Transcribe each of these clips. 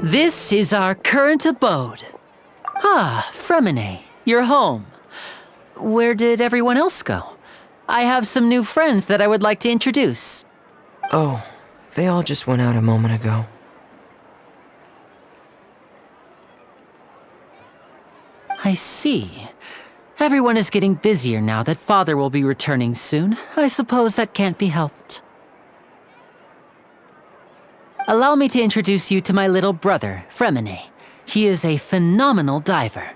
This is our current abode. Ah, Fremine, you're home. Where did everyone else go? I have some new friends that I would like to introduce. Oh, they all just went out a moment ago. I see. Everyone is getting busier now that Father will be returning soon. I suppose that can't be helped. Allow me to introduce you to my little brother, Fremine. He is a phenomenal diver.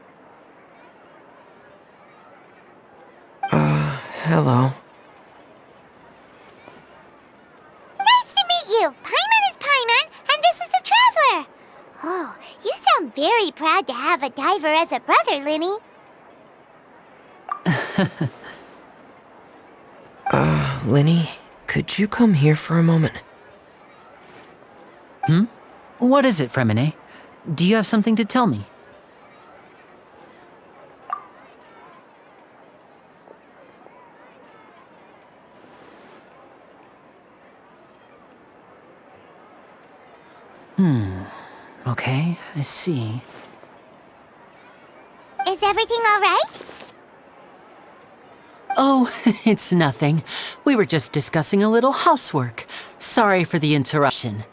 Hello. Nice to meet you! Paimon is Paimon, and this is the Traveler! Oh, you sound very proud to have a diver as a brother, Lyney. Lyney, could you come here for a moment? What is it, Fremine? Do you have something to tell me? Okay, I see. Is everything all right? Oh, it's nothing. We were just discussing a little housework. Sorry for the interruption.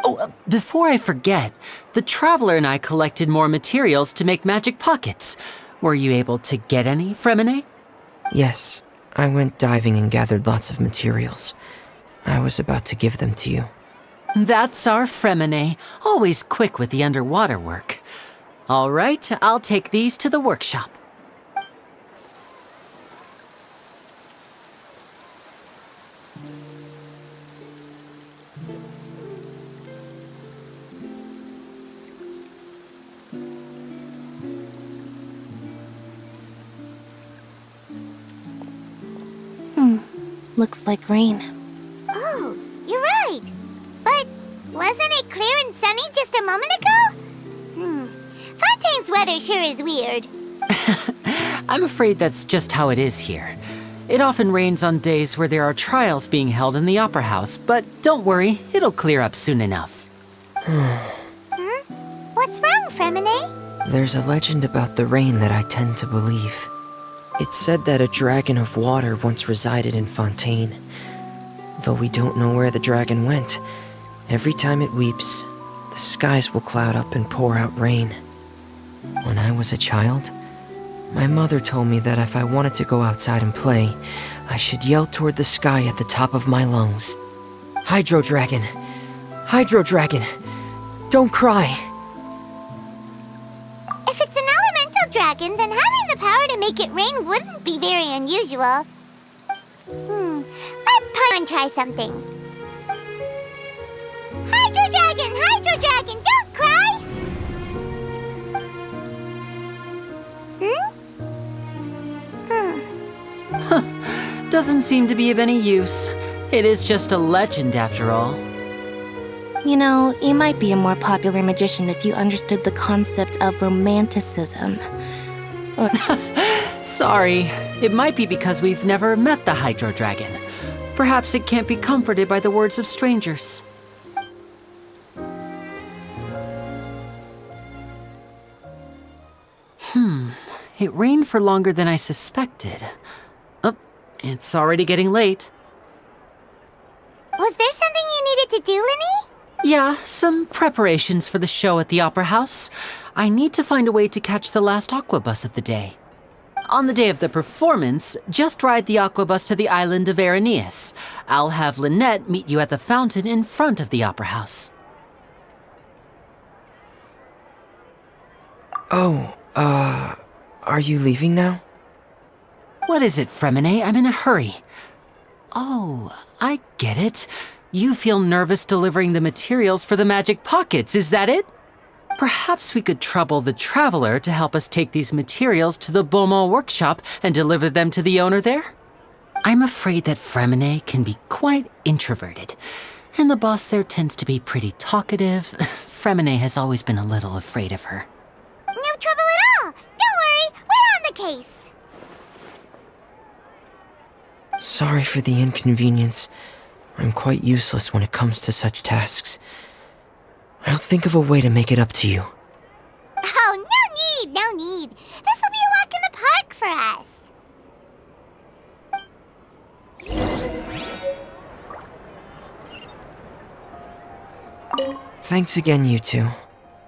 Oh, before I forget, the Traveler and I collected more materials to make magic pockets. Were you able to get any, Fremine? Yes, I went diving and gathered lots of materials. I was about to give them to you. That's our Fremine, always quick with the underwater work. All right, I'll take these to the workshop. Looks like rain. Oh, you're right. But wasn't it clear and sunny just a moment ago? Fontaine's weather sure is weird. I'm afraid that's just how it is here. It often rains on days where there are trials being held in the Opera House, but don't worry, it'll clear up soon enough. What's wrong, Fremine? There's a legend about the rain that I tend to believe. It's said that a dragon of water once resided in Fontaine. Though we don't know where the dragon went, every time it weeps, the skies will cloud up and pour out rain. When I was a child, my mother told me that if I wanted to go outside and play, I should yell toward the sky at the top of my lungs. Hydro Dragon! Hydro Dragon! Don't cry! If it's an elemental dragon, then having the power to make it rain wouldn't be very unusual. Let Paimon try something. Hydro Dragon, don't cry! Doesn't seem to be of any use. It is just a legend after all. You know, you might be a more popular magician if you understood the concept of romanticism. Or Sorry, it might be because we've never met the Hydro Dragon. Perhaps it can't be comforted by the words of strangers. It rained for longer than I suspected. Oh, it's already getting late. Was there something you needed to do, Lyney? Yeah, some preparations for the show at the Opera House. I need to find a way to catch the last aqua bus of the day. On the day of the performance, just ride the aqua bus to the island of Aeneas. I'll have Lynette meet you at the fountain in front of the Opera House. Oh, are you leaving now? What is it, Fremine? I'm in a hurry. Oh, I get it. You feel nervous delivering the materials for the magic pockets, is that it? Perhaps we could trouble the Traveler to help us take these materials to the Beaumont workshop and deliver them to the owner there? I'm afraid that Fremine can be quite introverted, and the boss there tends to be pretty talkative. Fremine has always been a little afraid of her. No trouble at all. Don't worry, we're on the case. Sorry for the inconvenience. I'm quite useless when it comes to such tasks. I'll think of a way to make it up to you. Oh, no need. This will be a walk in the park for us. Thanks again, you two.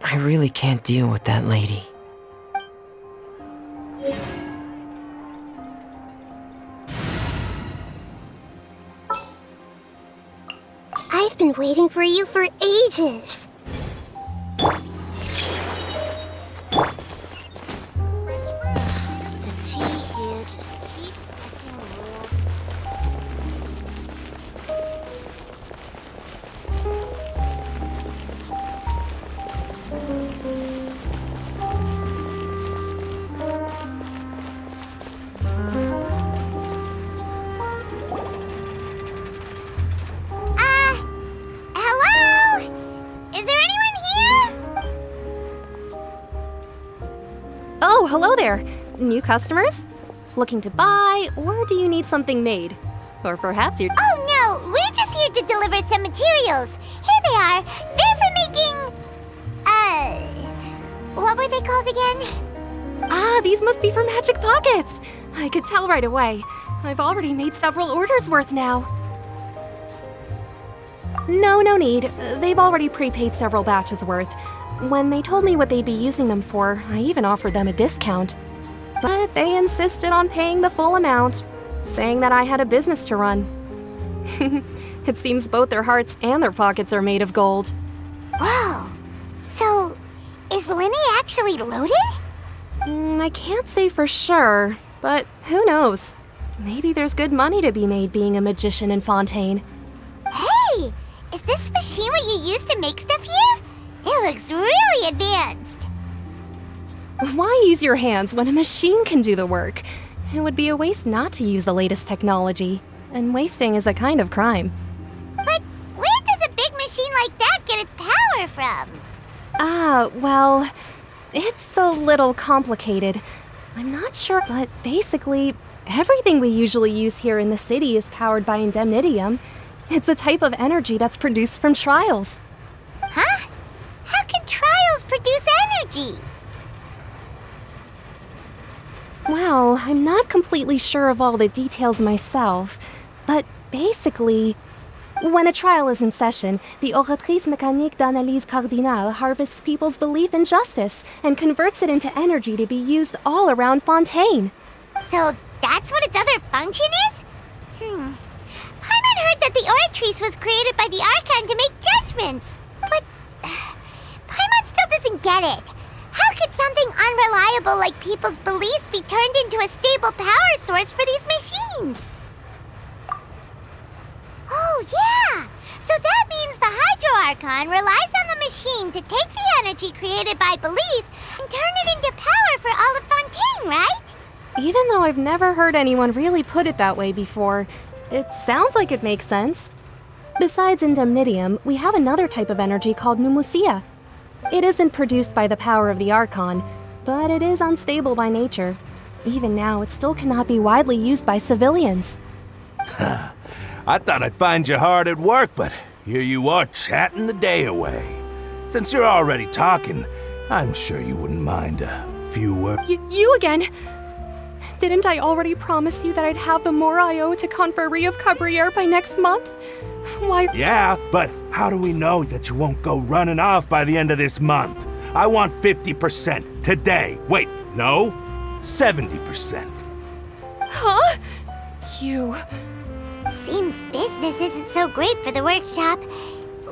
I really can't deal with that lady. I've been waiting for you for ages. The tea here just keeps getting warm. Hello? Is there anyone here? Oh, hello there. New customers? Looking to buy, or do you need something made? Or perhaps you're... Oh no, we're just here to deliver some materials. Here they are. They're for making... what were they called again? Ah, these must be for magic pockets. I could tell right away. I've already made several orders worth now. No need. They've already prepaid several batches worth. When they told me what they'd be using them for, I even offered them a discount. But they insisted on paying the full amount, saying that I had a business to run. It seems both their hearts and their pockets are made of gold. Whoa. So, is Lyney actually loaded? I can't say for sure, but who knows? Maybe there's good money to be made being a magician in Fontaine. Hey! Is this machine what you use to make stuff here? It looks really advanced. Why use your hands when a machine can do the work? It would be a waste not to use the latest technology, and wasting is a kind of crime. But where does a big machine like that get its power from? Well, it's a little complicated. I'm not sure, but basically, everything we usually use here in the city is powered by indemnitium. It's a type of energy that's produced from trials. Huh? How can trials produce energy? Well, I'm not completely sure of all the details myself, but basically, when a trial is in session, the oratrice mécanique d'analyse cardinale harvests people's belief in justice and converts it into energy to be used all around Fontaine. So that's what its other function is? Paimon heard that the oratrice was created by the Archon to make judgments. But Paimon still doesn't get it. How could something unreliable like people's beliefs be turned into a stable power source for these machines? Oh, yeah! So that means the Hydro Archon relies on the machine to take the energy created by belief and turn it into power for all of Fontaine, right? Even though I've never heard anyone really put it that way before, it sounds like it makes sense. Besides indemnitium, we have another type of energy called pneumosia. It isn't produced by the power of the Archon, but it is unstable by nature. Even now, it still cannot be widely used by civilians. I thought I'd find you hard at work, but here you are chatting the day away. Since you're already talking, I'm sure you wouldn't mind a few words. You again? Didn't I already promise you that I'd have the more I owe to Confrérie of Cabriere by next month? Why? Yeah, but how do we know that you won't go running off by the end of this month? I want 50% today. Wait, no, 70%. Huh? You... Seems business isn't so great for the workshop.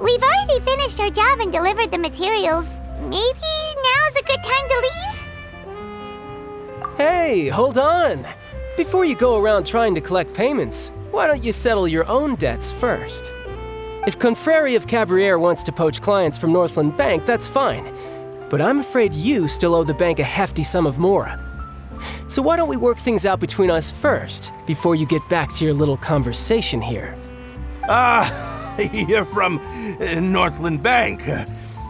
We've already finished our job and delivered the materials. Maybe now's a good time to leave? Hey, hold on! Before you go around trying to collect payments, why don't you settle your own debts first? If Confrérie of Cabriere wants to poach clients from Northland Bank, that's fine. But I'm afraid you still owe the bank a hefty sum of mora. So why don't we work things out between us first, before you get back to your little conversation here? You're from Northland Bank.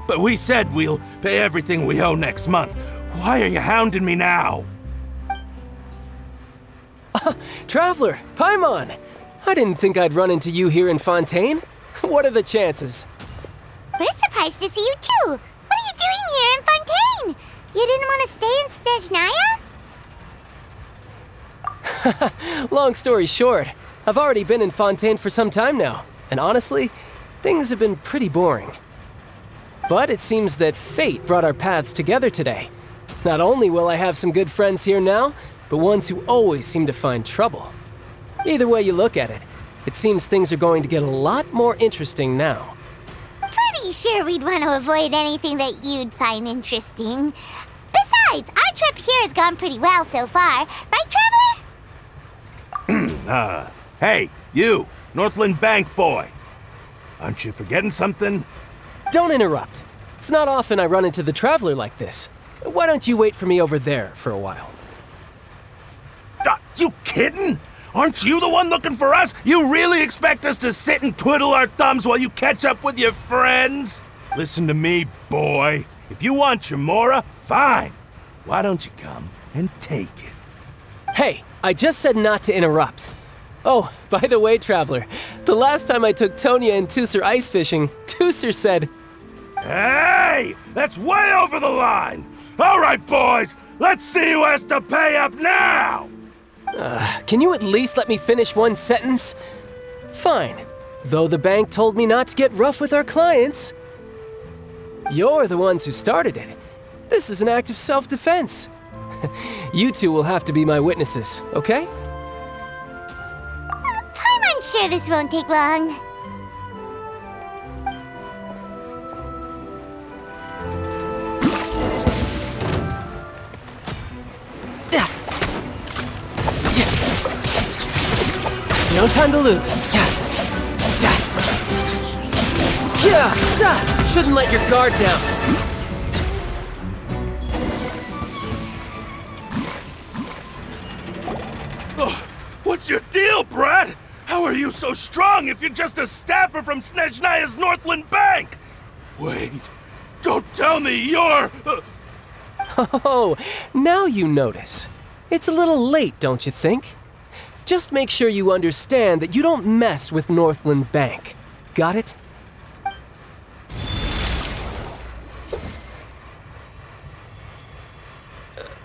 But we said we'll pay everything we owe next month. Why are you hounding me now? Traveler, Paimon! I didn't think I'd run into you here in Fontaine. What are the chances? We're surprised to see you too. What are you doing here in Fontaine? You didn't want to stay in Snezhnaya? Long story short, I've already been in Fontaine for some time now, and honestly, things have been pretty boring. But it seems that fate brought our paths together today. Not only will I have some good friends here now, but ones who always seem to find trouble. Either way you look at it, it seems things are going to get a lot more interesting now. Pretty sure we'd want to avoid anything that you'd find interesting. Besides, our trip here has gone pretty well so far. Right, Traveler? Hey, you, Northland Bank boy. Aren't you forgetting something? Don't interrupt. It's not often I run into the Traveler like this. Why don't you wait for me over there for a while? You kidding? Aren't you the one looking for us? You really expect us to sit and twiddle our thumbs while you catch up with your friends? Listen to me, boy. If you want your Mora, fine. Why don't you come and take it? Hey, I just said not to interrupt. Oh, by the way, Traveler, the last time I took Tonya and Tusser ice fishing, Tusser said, Hey! That's way over the line! All right, boys, let's see who has to pay up now! Can you at least let me finish one sentence? Fine. Though the bank told me not to get rough with our clients. You're the ones who started it. This is an act of self-defense. You two will have to be my witnesses, okay? I'm sure this won't take long. No time to lose. Shouldn't let your guard down. Oh, what's your deal, Brad? How are you so strong if you're just a staffer from Snezhnaya's Northland Bank? Wait, don't tell me you're... Oh, now you notice. It's a little late, don't you think? Just make sure you understand that you don't mess with Northland Bank. Got it?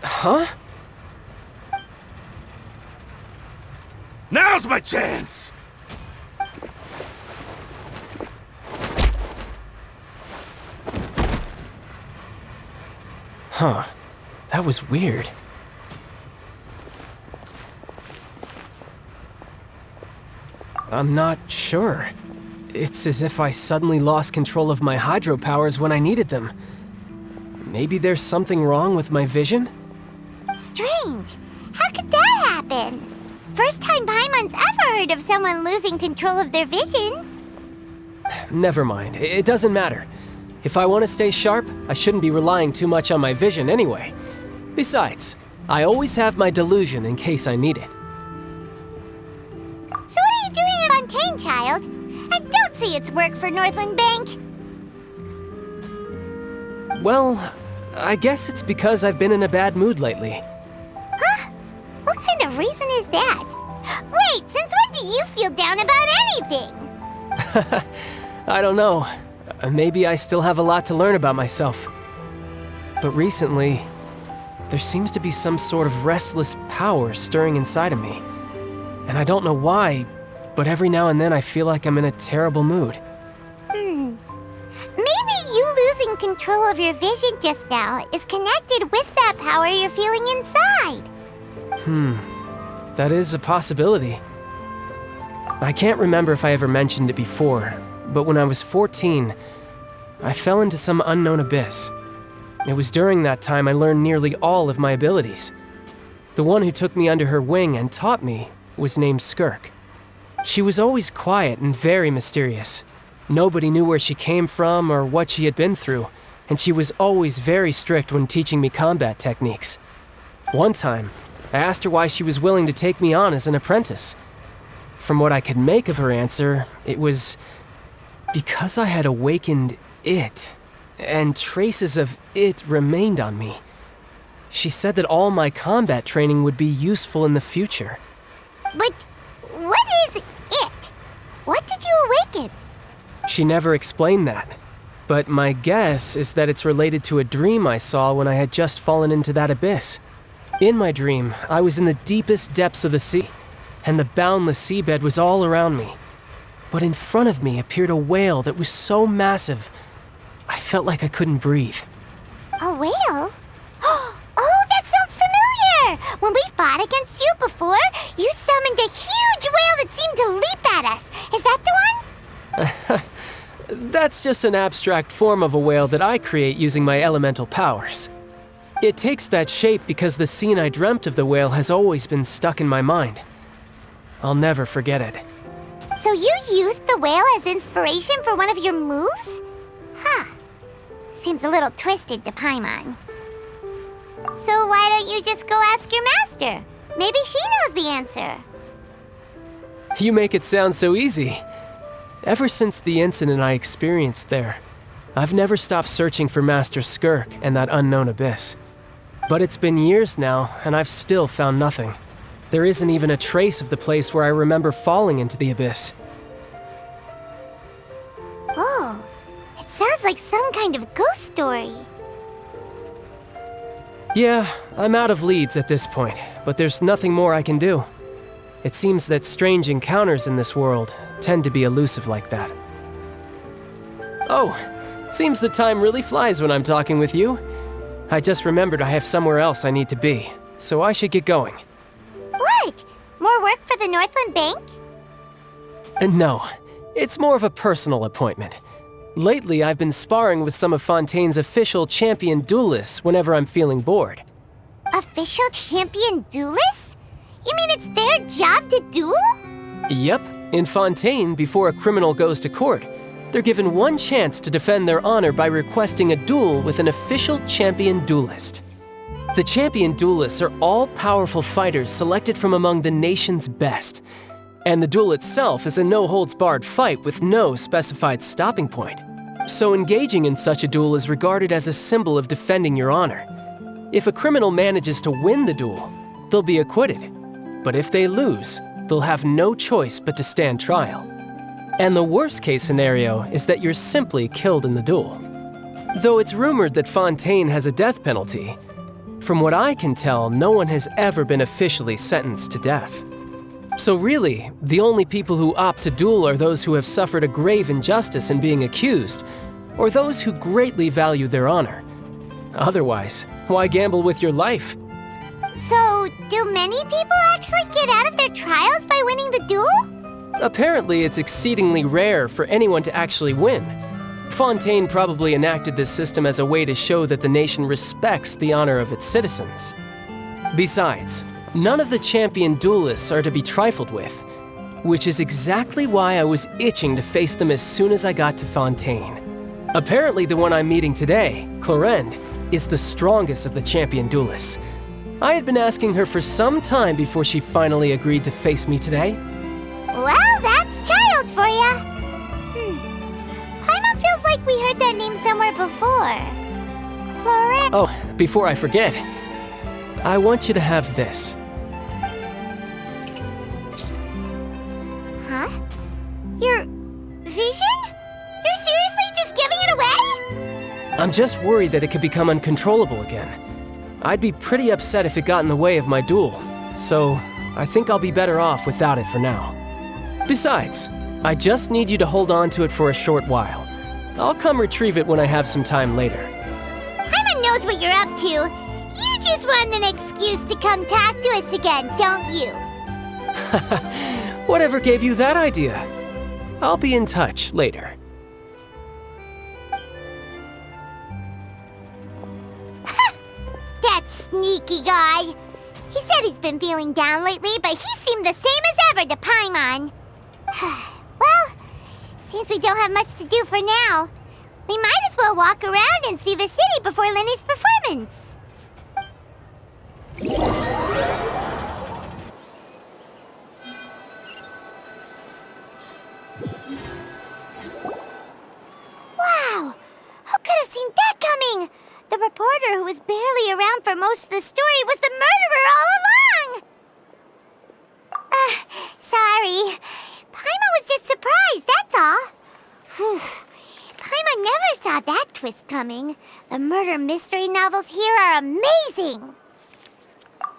Huh? Now's my chance! Huh. That was weird. I'm not sure. It's as if I suddenly lost control of my hydro powers when I needed them. Maybe there's something wrong with my vision? Strange. How could that happen? First time Paimon's ever heard of someone losing control of their vision. Never mind. It doesn't matter. If I want to stay sharp, I shouldn't be relying too much on my vision anyway. Besides, I always have my delusion in case I need it. So what are you doing in Fontaine, child? I don't see its work for Northland Bank. Well, I guess it's because I've been in a bad mood lately. Huh? What kind of reason is that? Wait, since when do you feel down about anything? I don't know. Maybe I still have a lot to learn about myself. But recently, there seems to be some sort of restless power stirring inside of me. And I don't know why, but every now and then I feel like I'm in a terrible mood. Maybe you losing control of your vision just now is connected with that power you're feeling inside. That is a possibility. I can't remember if I ever mentioned it before, but when I was 14, I fell into some unknown abyss. It was during that time I learned nearly all of my abilities. The one who took me under her wing and taught me was named Skirk. She was always quiet and very mysterious. Nobody knew where she came from or what she had been through, and she was always very strict when teaching me combat techniques. One time, I asked her why she was willing to take me on as an apprentice. From what I could make of her answer, it was because I had awakened it, and traces of it remained on me. She said that all my combat training would be useful in the future. But what is it? What did you awaken? She never explained that, but my guess is that it's related to a dream I saw when I had just fallen into that abyss. In my dream, I was in the deepest depths of the sea, and the boundless seabed was all around me. But in front of me appeared a whale that was so massive, I felt like I couldn't breathe. A whale? Oh, that sounds familiar! When we fought against you before, you summoned a huge whale that seemed to leap at us. Is that the one? That's just an abstract form of a whale that I create using my elemental powers. It takes that shape because the scene I dreamt of the whale has always been stuck in my mind. I'll never forget it. So you used the whale as inspiration for one of your moves? Huh. Seems a little twisted to Paimon. So why don't you just go ask your master? Maybe she knows the answer. You make it sound so easy. Ever since the incident I experienced there, I've never stopped searching for Master Skirk and that unknown abyss. But it's been years now, and I've still found nothing. There isn't even a trace of the place where I remember falling into the abyss. Oh, it sounds like some kind of ghost story. Yeah, I'm out of leads at this point, but there's nothing more I can do. It seems that strange encounters in this world tend to be elusive like that. Oh, seems the time really flies when I'm talking with you. I just remembered I have somewhere else I need to be, so I should get going. What? More work for the Northland Bank? No, it's more of a personal appointment. Lately, I've been sparring with some of Fontaine's official champion duelists whenever I'm feeling bored. Official champion duelists? You mean it's their job to duel? Yep, in Fontaine, before a criminal goes to court, they're given one chance to defend their honor by requesting a duel with an official champion duelist. The champion duelists are all-powerful fighters selected from among the nation's best. And the duel itself is a no-holds-barred fight with no specified stopping point. So engaging in such a duel is regarded as a symbol of defending your honor. If a criminal manages to win the duel, they'll be acquitted. But if they lose, they'll have no choice but to stand trial. And the worst-case scenario is that you're simply killed in the duel. Though it's rumored that Fontaine has a death penalty, from what I can tell, no one has ever been officially sentenced to death. So really, the only people who opt to duel are those who have suffered a grave injustice in being accused, or those who greatly value their honor. Otherwise, why gamble with your life? So, do many people actually get out of their trials by winning the duel? Apparently, it's exceedingly rare for anyone to actually win. Fontaine probably enacted this system as a way to show that the nation respects the honor of its citizens. Besides, none of the champion duelists are to be trifled with, which is exactly why I was itching to face them as soon as I got to Fontaine. Apparently the one I'm meeting today, Clorinde, is the strongest of the champion duelists. I had been asking her for some time before she finally agreed to face me today. Well, that's child for ya. Paimon feels like we heard that name somewhere before. Clorinde. Oh, before I forget, I want you to have this. Huh? Your vision? You're seriously just giving it away? I'm just worried that it could become uncontrollable again. I'd be pretty upset if it got in the way of my duel, so I think I'll be better off without it for now. Besides, I just need you to hold on to it for a short while. I'll come retrieve it when I have some time later. Paimon knows what you're up to. You just want an excuse to come talk to us again, don't you? Whatever gave you that idea? I'll be in touch later. That sneaky guy. He said he's been feeling down lately, but he seemed the same as ever to Paimon. Well, since we don't have much to do for now, we might as well walk around and see the city before Lyney's performance. Wow! Who could have seen that coming? The reporter who was barely around for most of the story was the murderer all along! Sorry. Paimon was just surprised, that's all. Paimon never saw that twist coming. The murder mystery novels here are amazing.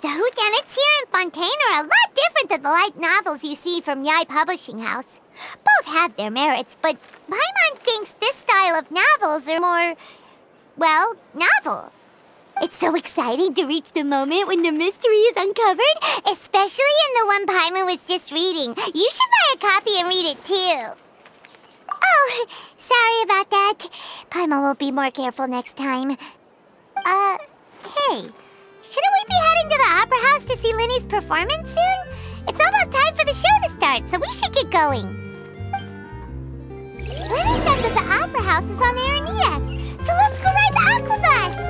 The whodunits here in Fontaine are a lot different than the light novels you see from Yai Publishing House. Both have their merits, but Paimon thinks this style of novels are more, well, novel. It's so exciting to reach the moment when the mystery is uncovered, especially in the one Paimon was just reading. You should buy a copy and read it too. Oh, sorry about that. Paimon will be more careful next time. Hey, shouldn't we be heading to the Opera House to see Lyney's performance soon? It's almost time for the show to start, so we should get going. Lyney said that the Opera House is on Aranias, so let's go ride the Aquabus!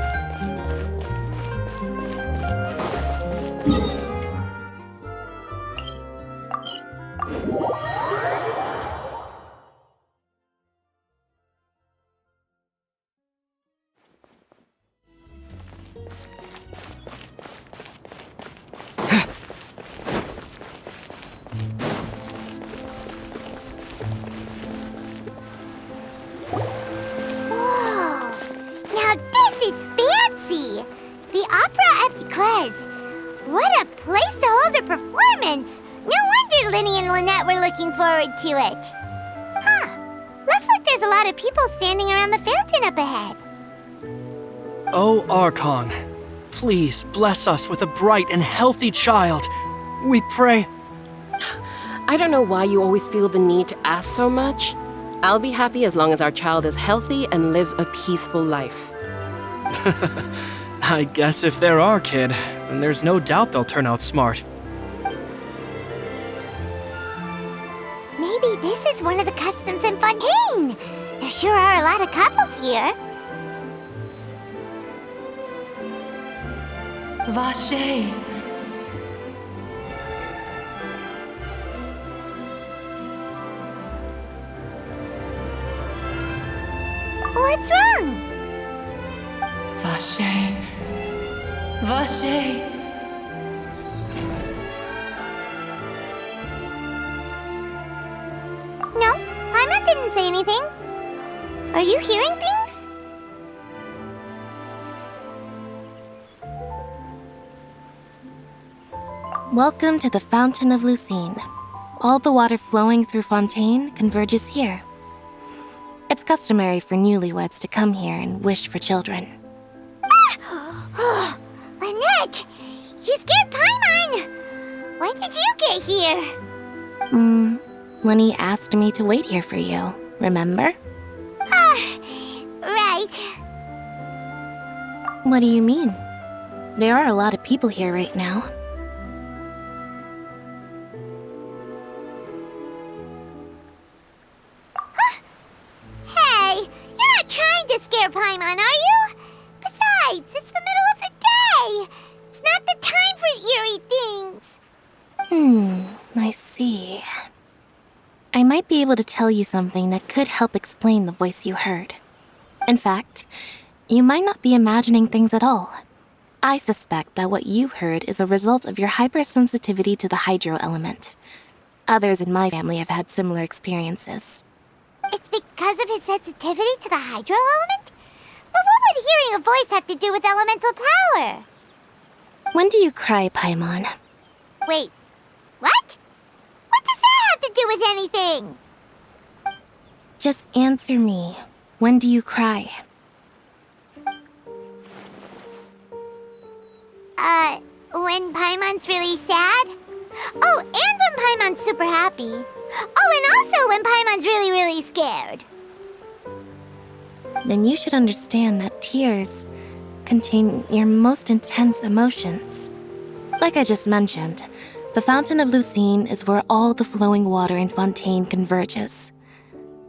Forward to it. Huh. Looks like there's a lot of people standing around the fountain up ahead. Oh, Archon, please bless us with a bright and healthy child. We pray. I don't know why you always feel the need to ask so much. I'll be happy as long as our child is healthy and lives a peaceful life. I guess if they're our kid, then there's no doubt they'll turn out smart. Maybe this is one of the customs in Fontaine. There sure are a lot of couples here. Vache. What's wrong? Vache. Vache. No, Paimon didn't say anything. Are you hearing things? Welcome to the Fountain of Lucine. All the water flowing through Fontaine converges here. It's customary for newlyweds to come here and wish for children. Ah! Lynette! You scared Paimon! When did you get here? Lyney asked me to wait here for you, remember? Right. What do you mean? There are a lot of people here right now. Hey, you're not trying to scare Paimon, are you? Besides, it's the middle of the day. It's not the time for eerie things. I see. I might be able to tell you something that could help explain the voice you heard. In fact, you might not be imagining things at all. I suspect that what you heard is a result of your hypersensitivity to the hydro element. Others in my family have had similar experiences. It's because of his sensitivity to the hydro element? But what would hearing a voice have to do with elemental power? When do you cry, Paimon? Wait, what? What does that have to do with anything? Just answer me. When do you cry? When Paimon's really sad? Oh, and when Paimon's super happy. Oh, and also when Paimon's really, really scared. Then you should understand that tears contain your most intense emotions. Like I just mentioned, the Fountain of Lucine is where all the flowing water in Fontaine converges.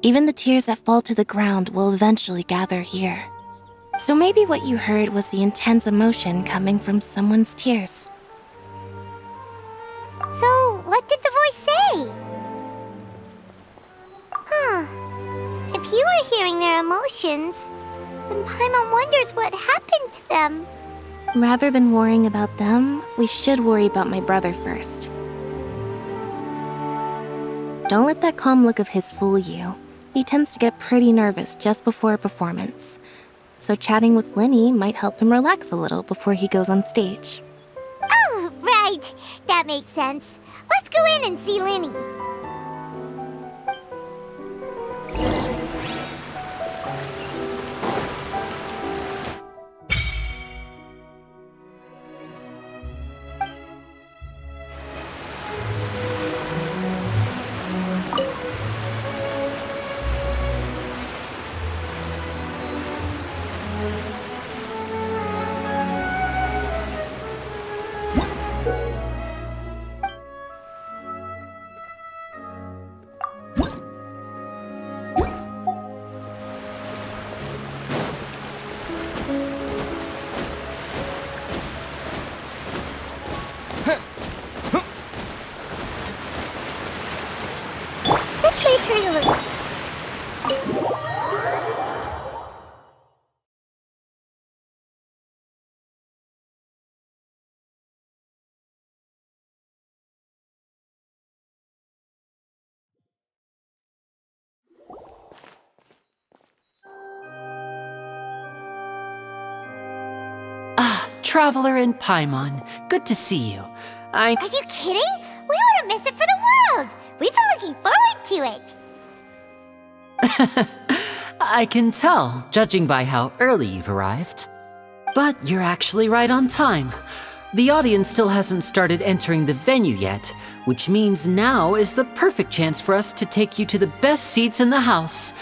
Even the tears that fall to the ground will eventually gather here. So maybe what you heard was the intense emotion coming from someone's tears. So, what did the voice say? If you were hearing their emotions, then Paimon wonders what happened to them. Rather than worrying about them, we should worry about my brother first. Don't let that calm look of his fool you. He tends to get pretty nervous just before a performance. So chatting with Lyney might help him relax a little before he goes on stage. Oh, right. That makes sense. Let's go in and see Lyney. Traveler in Paimon, good to see you. Are you kidding? We wouldn't miss it for the world. We've been looking forward to it. I can tell, judging by how early you've arrived. But you're actually right on time. The audience still hasn't started entering the venue yet, which means now is the perfect chance for us to take you to the best seats in the house.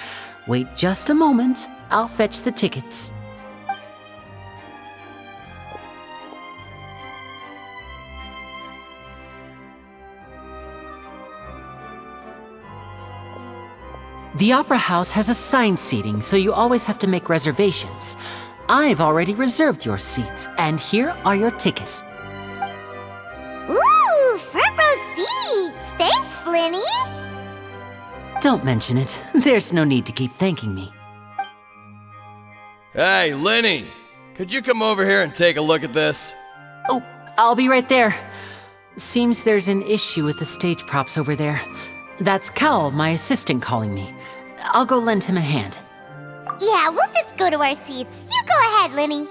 Wait just a moment, I'll fetch the tickets. The Opera House has assigned seating, so you always have to make reservations. I've already reserved your seats, and here are your tickets. Ooh, front row seats! Thanks, Lyney! Don't mention it. There's no need to keep thanking me. Hey, Lyney! Could you come over here and take a look at this? Oh, I'll be right there. Seems there's an issue with the stage props over there. That's Cal, my assistant, calling me. I'll go lend him a hand. Yeah, we'll just go to our seats. You go ahead, Lyney.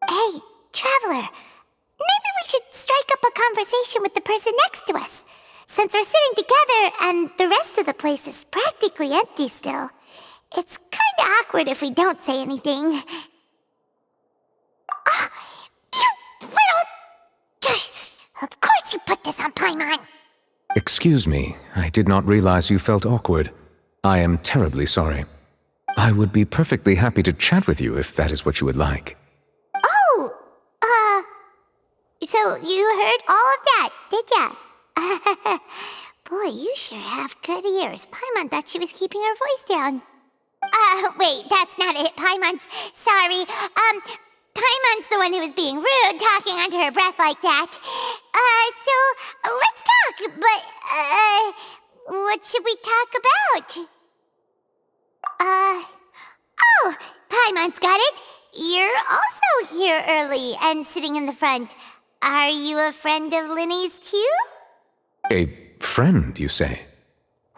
Hey, Traveler. Maybe we should strike up a conversation with the person next to us. Since we're sitting together and the rest of the place is practically empty still, it's kinda awkward if we don't say anything. Oh, you little... Of course you put this on Paimon! Excuse me, I did not realize you felt awkward. I am terribly sorry. I would be perfectly happy to chat with you if that is what you would like. So you heard all of that, did ya? Boy, you sure have good ears. Paimon thought she was keeping her voice down. Wait, that's not it. Sorry. Paimon's the one who was being rude, talking under her breath like that. So, let's talk, but, what should we talk about? Oh, Paimon's got it. You're also here early and sitting in the front. Are you a friend of Lyney's too? A friend, you say?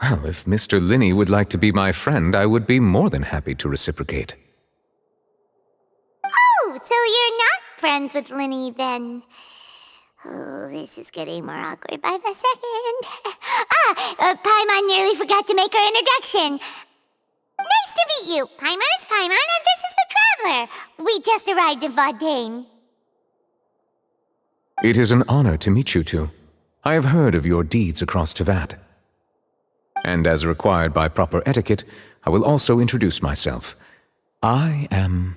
Well, if Mr. Lyney would like to be my friend, I would be more than happy to reciprocate. Oh, so you're not friends with Lyney then? Oh, this is getting more awkward by the second. Paimon nearly forgot to make her introduction. Nice to meet you. Paimon is Paimon, and this is the Traveler. We just arrived in Fontaine. It is an honor to meet you two. I have heard of your deeds across Tevat. And as required by proper etiquette, I will also introduce myself. I am...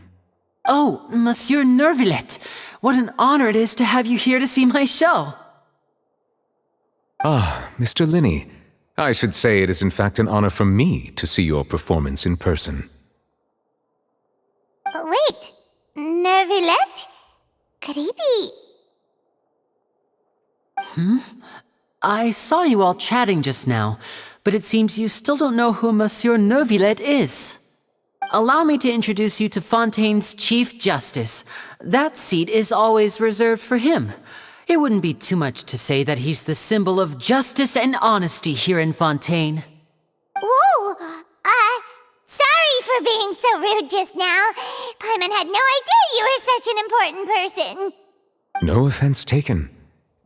Oh, Monsieur Nervillet. What an honor it is to have you here to see my show. Ah, Mr. Lyney. I should say it is in fact an honor for me to see your performance in person. Wait, Nervillet? Could he be... I saw you all chatting just now, but it seems you still don't know who Monsieur Nervillet is. Allow me to introduce you to Fontaine's Chief Justice. That seat is always reserved for him. It wouldn't be too much to say that he's the symbol of justice and honesty here in Fontaine. Ooh, sorry for being so rude just now. Paimon had no idea you were such an important person. No offense taken.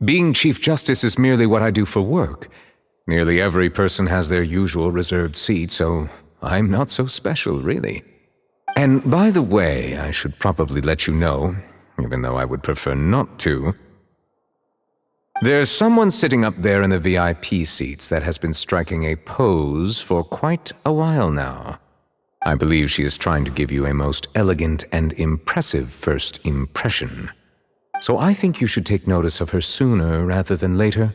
Being Chief Justice is merely what I do for work. Nearly every person has their usual reserved seat, so I'm not so special, really. And by the way, I should probably let you know, even though I would prefer not to. There's someone sitting up there in the VIP seats that has been striking a pose for quite a while now. I believe she is trying to give you a most elegant and impressive first impression. So I think you should take notice of her sooner rather than later,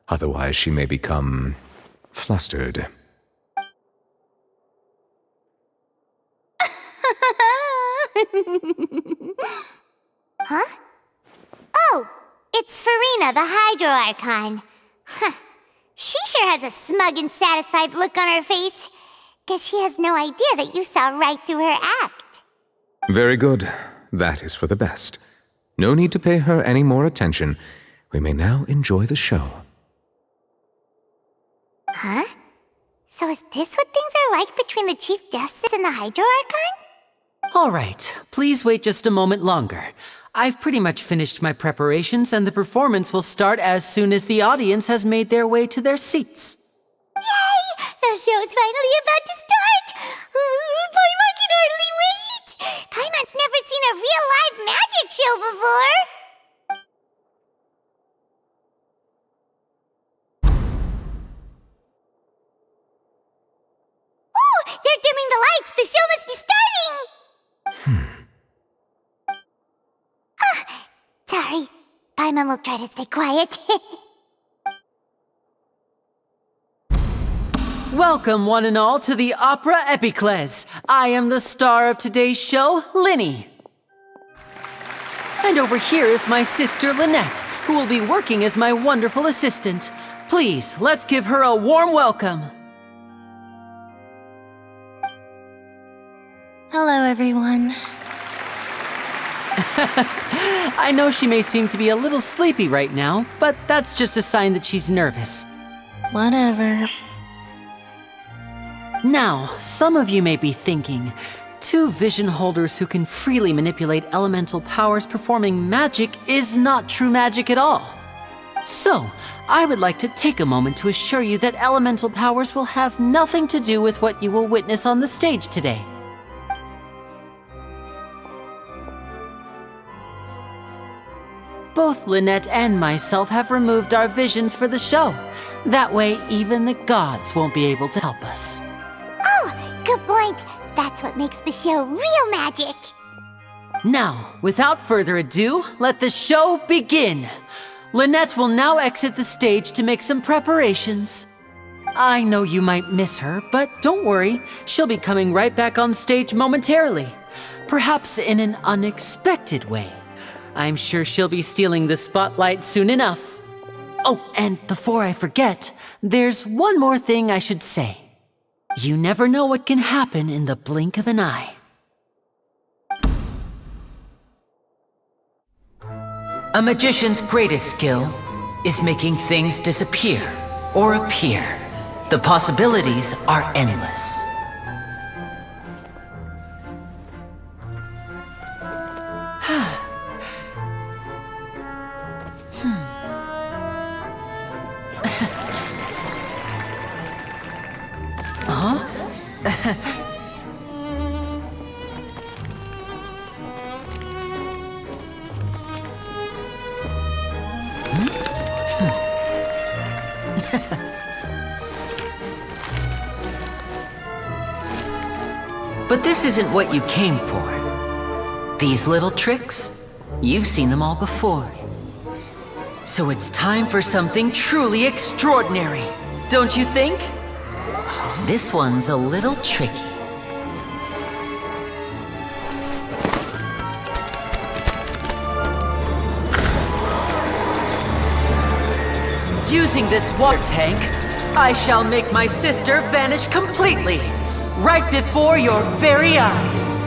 otherwise she may become flustered. Huh? Oh, it's Farina, the Hydro Archon. Huh. She sure has a smug and satisfied look on her face. Guess she has no idea that you saw right through her act. Very good. That is for the best. No need to pay her any more attention. We may now enjoy the show. Huh? So is this what things are like between the Chief Justice and the Hydro Archon? All right, please wait just a moment longer. I've pretty much finished my preparations, and the performance will start as soon as the audience has made their way to their seats. Yay! The show's finally about to start! Paimon can hardly wait! Paimon's never seen a real live magic show before! Ooh! They're dimming the lights! The show must be starting! Sorry. Paimon will try to stay quiet. Welcome, one and all, to the Opera Epiclese. I am the star of today's show, Lyney. And over here is my sister, Lynette, who will be working as my wonderful assistant. Please, let's give her a warm welcome. Hello, everyone. I know she may seem to be a little sleepy right now, but that's just a sign that she's nervous. Whatever. Now, some of you may be thinking, two vision holders who can freely manipulate elemental powers performing magic is not true magic at all. So, I would like to take a moment to assure you that elemental powers will have nothing to do with what you will witness on the stage today. Both Lynette and myself have removed our visions for the show. That way, even the gods won't be able to help us. Oh, good point. That's what makes the show real magic. Now, without further ado, let the show begin. Lynette will now exit the stage to make some preparations. I know you might miss her, but don't worry. She'll be coming right back on stage momentarily. Perhaps in an unexpected way. I'm sure she'll be stealing the spotlight soon enough. Oh, and before I forget, there's one more thing I should say. You never know what can happen in the blink of an eye. A magician's greatest skill is making things disappear or appear. The possibilities are endless. But this isn't what you came for. These little tricks, you've seen them all before. So it's time for something truly extraordinary, don't you think? This one's a little tricky. Using this water tank, I shall make my sister vanish completely, right before your very eyes.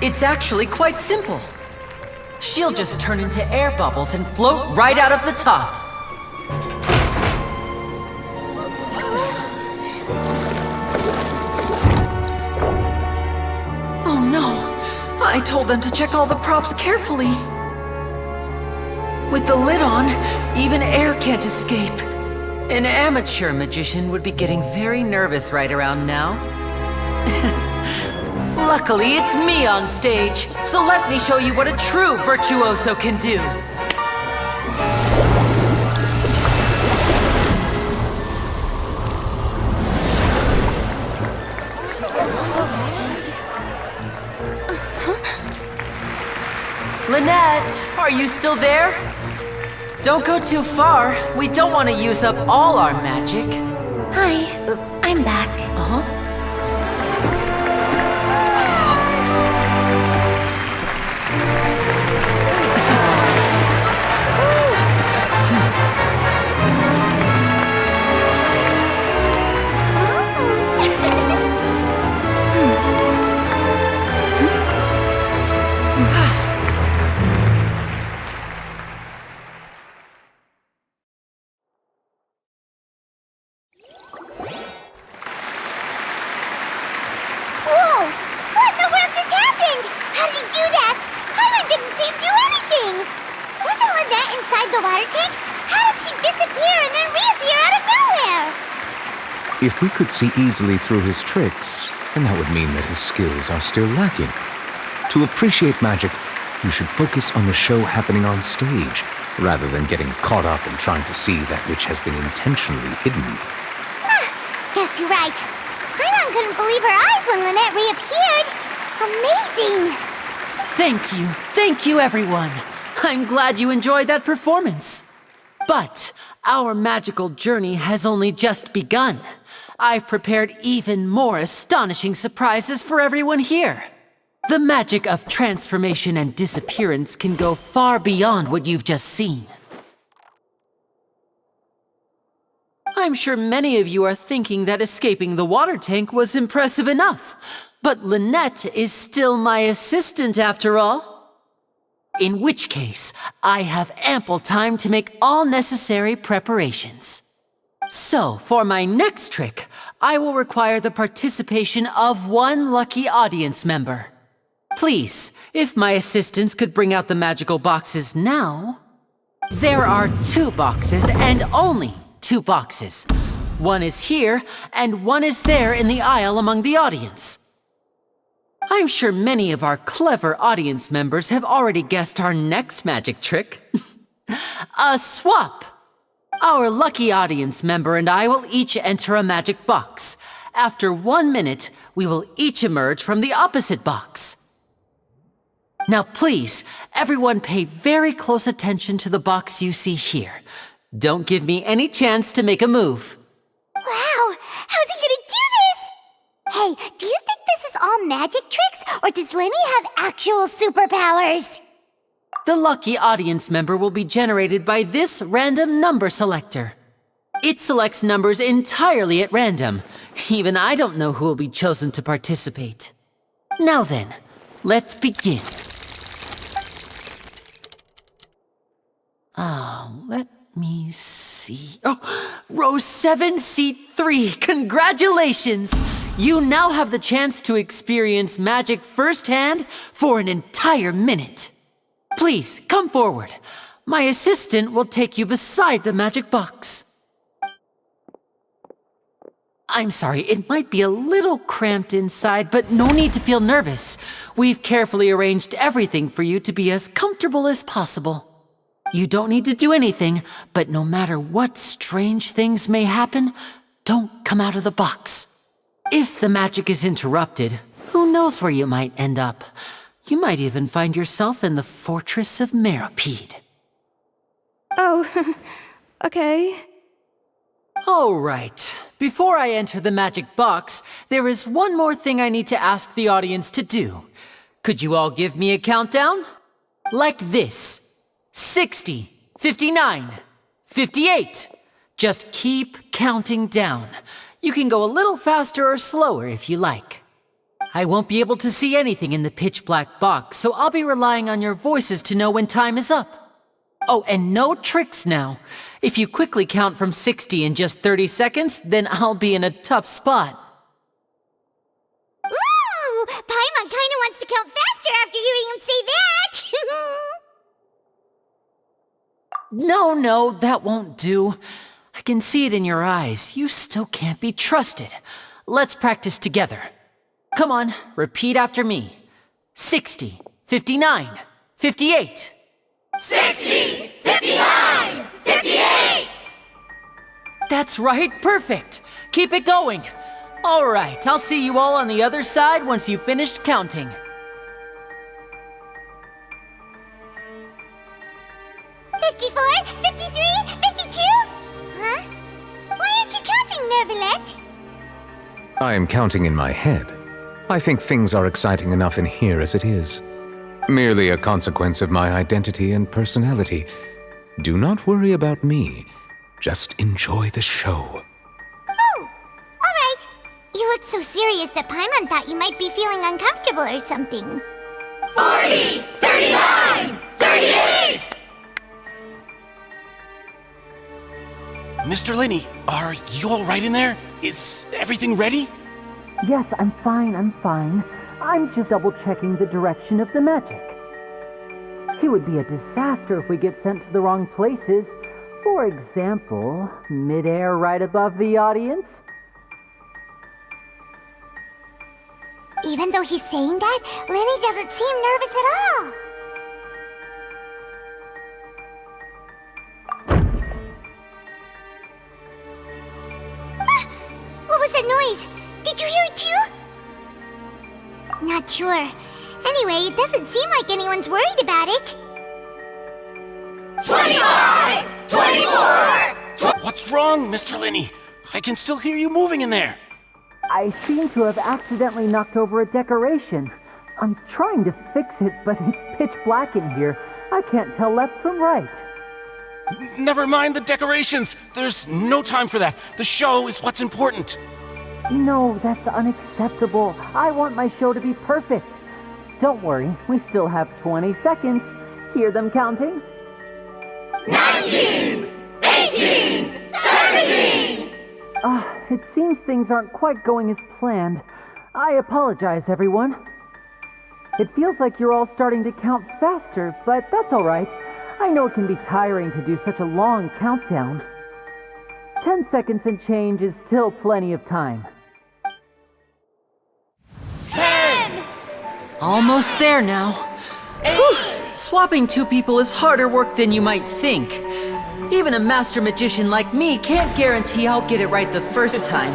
It's actually quite simple. She'll just turn into air bubbles and float right out of the top. Oh no! I told them to check all the props carefully. With the lid on, even air can't escape. An amateur magician would be getting very nervous right around now. Luckily, it's me on stage, so let me show you what a true virtuoso can do. Lynette, are you still there? Don't go too far. We don't want to use up all our magic. Hi, I'm back. Uh-huh. If we could see easily through his tricks, then that would mean that his skills are still lacking. To appreciate magic, you should focus on the show happening on stage, rather than getting caught up in trying to see that which has been intentionally hidden. Guess you're right. Paimon couldn't believe her eyes when Lynette reappeared. Amazing! Thank you everyone. I'm glad you enjoyed that performance. But our magical journey has only just begun. I've prepared even more astonishing surprises for everyone here. The magic of transformation and disappearance can go far beyond what you've just seen. I'm sure many of you are thinking that escaping the water tank was impressive enough, but Lynette is still my assistant after all. In which case, I have ample time to make all necessary preparations. So, for my next trick, I will require the participation of one lucky audience member. Please, if my assistants could bring out the magical boxes now. There are 2 boxes and only 2 boxes. One is here and one is there in the aisle among the audience. I'm sure many of our clever audience members have already guessed our next magic trick. A swap! Our lucky audience member and I will each enter a magic box. After 1 minute, we will each emerge from the opposite box. Now please, everyone pay very close attention to the box you see here. Don't give me any chance to make a move. Wow! How's he gonna do this? Hey, do you think this is all magic tricks, or does Lyney have actual superpowers? The lucky audience member will be generated by this random number selector. It selects numbers entirely at random. Even I don't know who will be chosen to participate. Now then, let's begin. Let me see. Oh, row 7, seat 3. Congratulations! You now have the chance to experience magic firsthand for an entire minute. Please, come forward. My assistant will take you beside the magic box. I'm sorry, it might be a little cramped inside, but no need to feel nervous. We've carefully arranged everything for you to be as comfortable as possible. You don't need to do anything, but no matter what strange things may happen, don't come out of the box. If the magic is interrupted, who knows where you might end up? You might even find yourself in the Fortress of Meropide. Oh, okay. All right. Before I enter the magic box, there is one more thing I need to ask the audience to do. Could you all give me a countdown? Like this. 60, 59, 58. Just keep counting down. You can go a little faster or slower if you like. I won't be able to see anything in the pitch black box, so I'll be relying on your voices to know when time is up. Oh, and no tricks now. If you quickly count from 60 in just 30 seconds, then I'll be in a tough spot. Ooh! Paimon kinda wants to count faster after hearing him say that! No, that won't do. I can see it in your eyes. You still can't be trusted. Let's practice together. Come on, repeat after me. 60, 59, 58. 60! 59! 58! That's right, perfect. Keep it going. All right, I'll see you all on the other side once you've finished counting. 54, 53, 52? Huh? Why aren't you counting, Nervalet? I am counting in my head. I think things are exciting enough in here as it is. Merely a consequence of my identity and personality. Do not worry about me. Just enjoy the show. Oh, all right. You look so serious that Paimon thought you might be feeling uncomfortable or something. 40, 39, 38! Mr. Lyney, are you all right in there? Is everything ready? Yes, I'm fine. I'm just double-checking the direction of the magic. It would be a disaster if we get sent to the wrong places. For example, mid-air right above the audience. Even though he's saying that, Lyney doesn't seem nervous at all. What was that noise? Did you hear it too? Not sure. Anyway, it doesn't seem like anyone's worried about it. 25! 24! What's wrong, Mr. Lyney? I can still hear you moving in there. I seem to have accidentally knocked over a decoration. I'm trying to fix it, but it's pitch black in here. I can't tell left from right. Never mind the decorations. There's no time for that. The show is what's important. No, that's unacceptable. I want my show to be perfect. Don't worry, we still have 20 seconds. Hear them counting? 19! 18! 17! It seems things aren't quite going as planned. I apologize, everyone. It feels like you're all starting to count faster, but that's all right. I know it can be tiring to do such a long countdown. 10 seconds and change is still plenty of time. 10! Almost there now. 8! Whew. Swapping two people is harder work than you might think. Even a master magician like me can't guarantee I'll get it right the first time.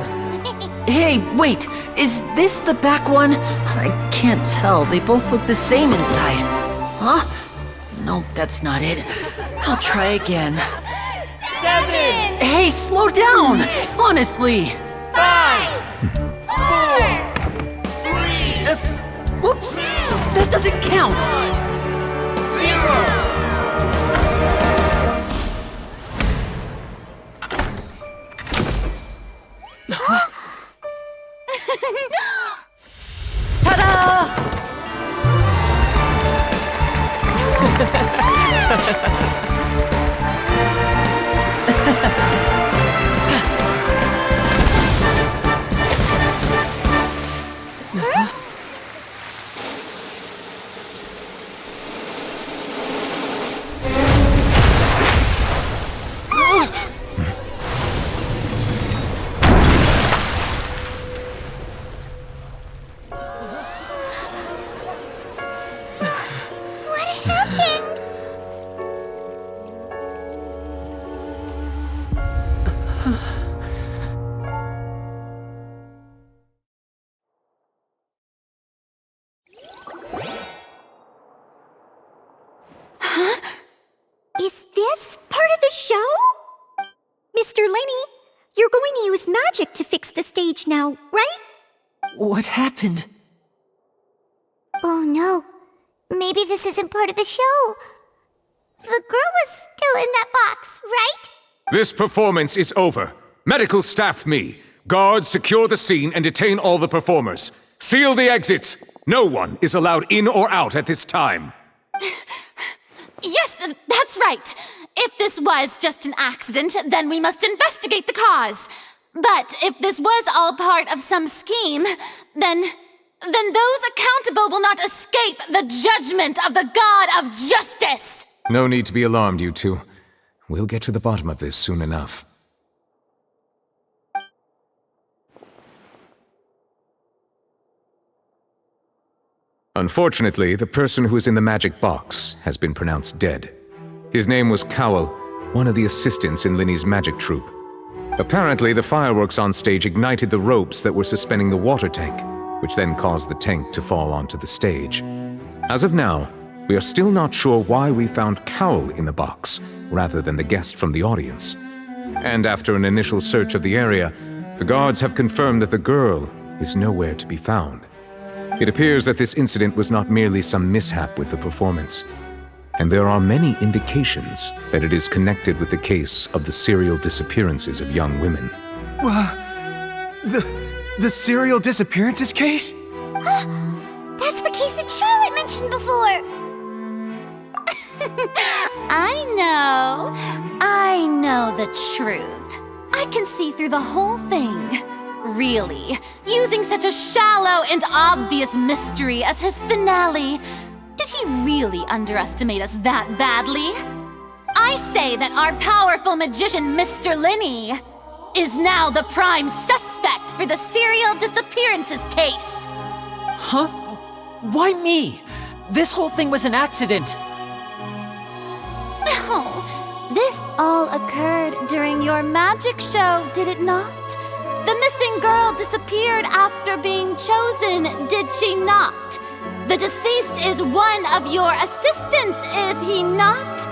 Hey, wait, is this the back one? I can't tell, they both look the same inside. Huh? No, that's not it. I'll try again. 7! Hey, slow down! Honestly! 5! 4! 3! Whoops! That doesn't count! 0! Ta-da! Is this part of the show? Mr. Lyney, you're going to use magic to fix the stage now, right? What happened? Oh no, maybe this isn't part of the show. The girl was still in that box, right? This performance is over. Medical staff me. Guards secure the scene and detain all the performers. Seal the exits. No one is allowed in or out at this time. Yes, that's right. If this was just an accident, then we must investigate the cause. But if this was all part of some scheme, then those accountable will not escape the judgment of the God of Justice. No need to be alarmed, you two. We'll get to the bottom of this soon enough. Unfortunately, the person who is in the magic box has been pronounced dead. His name was Cowell, one of the assistants in Lyney's magic troupe. Apparently, the fireworks on stage ignited the ropes that were suspending the water tank, which then caused the tank to fall onto the stage. As of now, we are still not sure why we found Cowell in the box, rather than the guest from the audience. And after an initial search of the area, the guards have confirmed that the girl is nowhere to be found. It appears that this incident was not merely some mishap with the performance, and there are many indications that it is connected with the case of the serial disappearances of young women. The serial disappearances case? That's the case that Charlotte mentioned before! I know the truth. I can see through the whole thing. Really, using such a shallow and obvious mystery as his finale. Did he really underestimate us that badly? I say that our powerful magician, Mr. Lyney, is now the prime suspect for the serial disappearances case. Huh? Why me? This whole thing was an accident. No, this all occurred during your magic show, did it not? The missing girl disappeared after being chosen, did she not? The deceased is one of your assistants, is he not?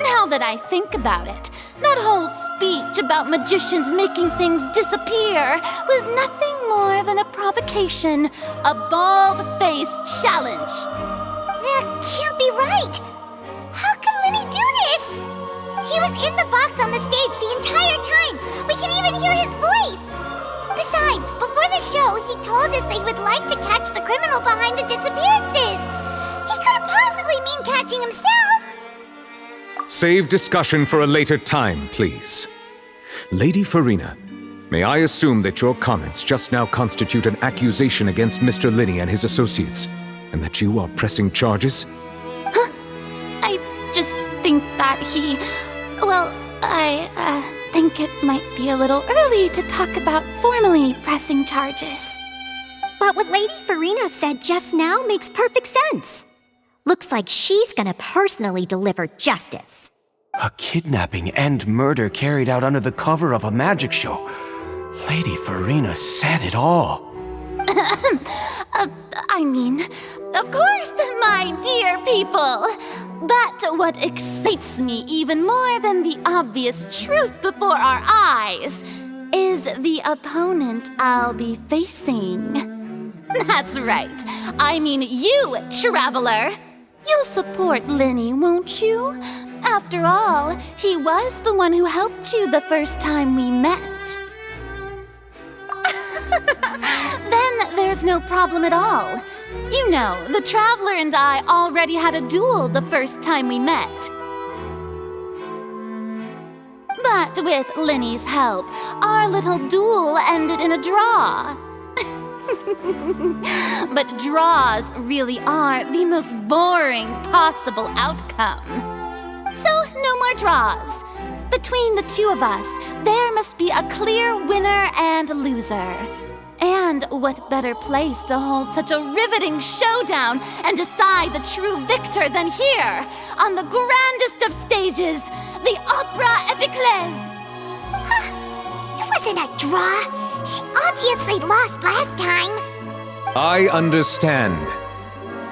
Now that I think about it, that whole speech about magicians making things disappear was nothing more than a provocation, a bald-faced challenge. That can't be right! How can Lyney do this? He was in the box on the stage the entire time! We can even hear his voice! Besides, before the show, he told us that he would like to catch the criminal behind the disappearances! He couldn't possibly mean catching himself! Save discussion for a later time, please. Lady Farina, may I assume that your comments just now constitute an accusation against Mr. Lyney and his associates, and that you are pressing charges? Huh? I just think that he... Well, I think it might be a little early to talk about formally pressing charges. But what Lady Farina said just now makes perfect sense. Looks like she's gonna personally deliver justice. A kidnapping and murder carried out under the cover of a magic show. Lady Farina said it all. I mean, of course, my dear people. But what excites me even more than the obvious truth before our eyes is the opponent I'll be facing. That's right. I mean you, traveler. You'll support Lyney, won't you? After all, he was the one who helped you the first time we met. Then there's no problem at all. You know, the Traveler and I already had a duel the first time we met. But with Lyney's help, our little duel ended in a draw. But draws really are the most boring possible outcome. So, no more draws. Between the two of us, there must be a clear winner and loser. And what better place to hold such a riveting showdown and decide the true victor than here, on the grandest of stages, the Opera Epiclese. can't draw. She obviously lost last time. I understand.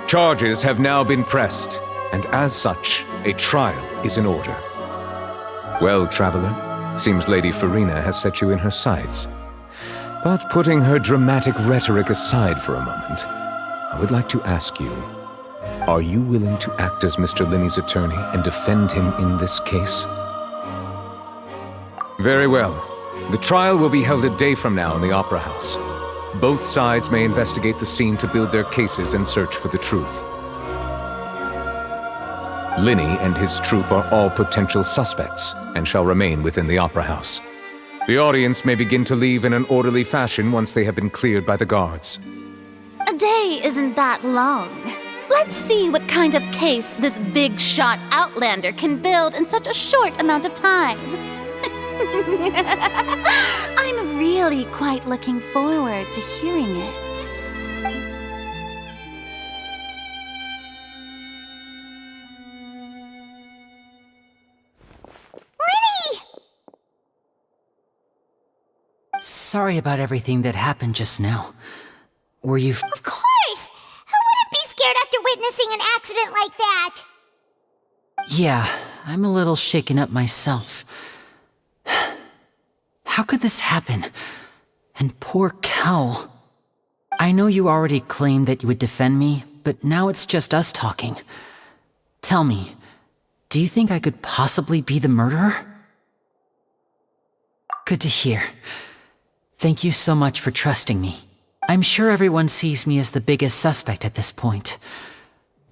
Charges have now been pressed, and as such, a trial is in order. Well, traveler, seems Lady Farina has set you in her sights. But putting her dramatic rhetoric aside for a moment, I would like to ask you, are you willing to act as Mr. Linney's attorney and defend him in this case? Very well. The trial will be held a day from now in the Opera House. Both sides may investigate the scene to build their cases and search for the truth. Linney and his troupe are all potential suspects and shall remain within the Opera House. The audience may begin to leave in an orderly fashion once they have been cleared by the guards. A day isn't that long. Let's see what kind of case this big-shot outlander can build in such a short amount of time. I'm really quite looking forward to hearing it. Sorry about everything that happened just now. Were you... Of course! Who wouldn't be scared after witnessing an accident like that? Yeah, I'm a little shaken up myself. How could this happen? And poor Cal. I know you already claimed that you would defend me, but now it's just us talking. Tell me, do you think I could possibly be the murderer? Good to hear. Thank you so much for trusting me. I'm sure everyone sees me as the biggest suspect at this point.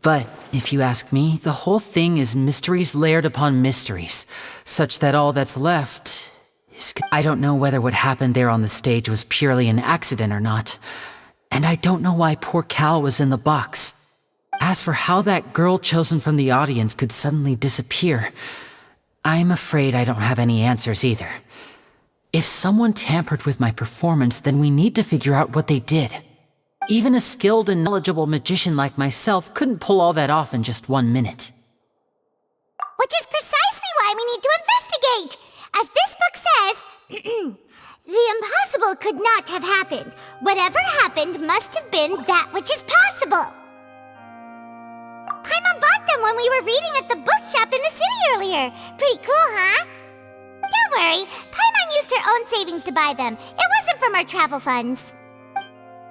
But if you ask me, the whole thing is mysteries layered upon mysteries, such that all that's left is... I don't know whether what happened there on the stage was purely an accident or not. And I don't know why poor Cal was in the box. As for how that girl chosen from the audience could suddenly disappear, I'm afraid I don't have any answers either. If someone tampered with my performance, then we need to figure out what they did. Even a skilled and knowledgeable magician like myself couldn't pull all that off in just 1 minute. Which is precisely why we need to investigate! As this book says, the impossible could not have happened. Whatever happened must have been that which is possible. Paimon bought them when we were reading at the bookshop in the city earlier. Pretty cool, huh? Don't worry, Paimon used her own savings to buy them. It wasn't from our travel funds.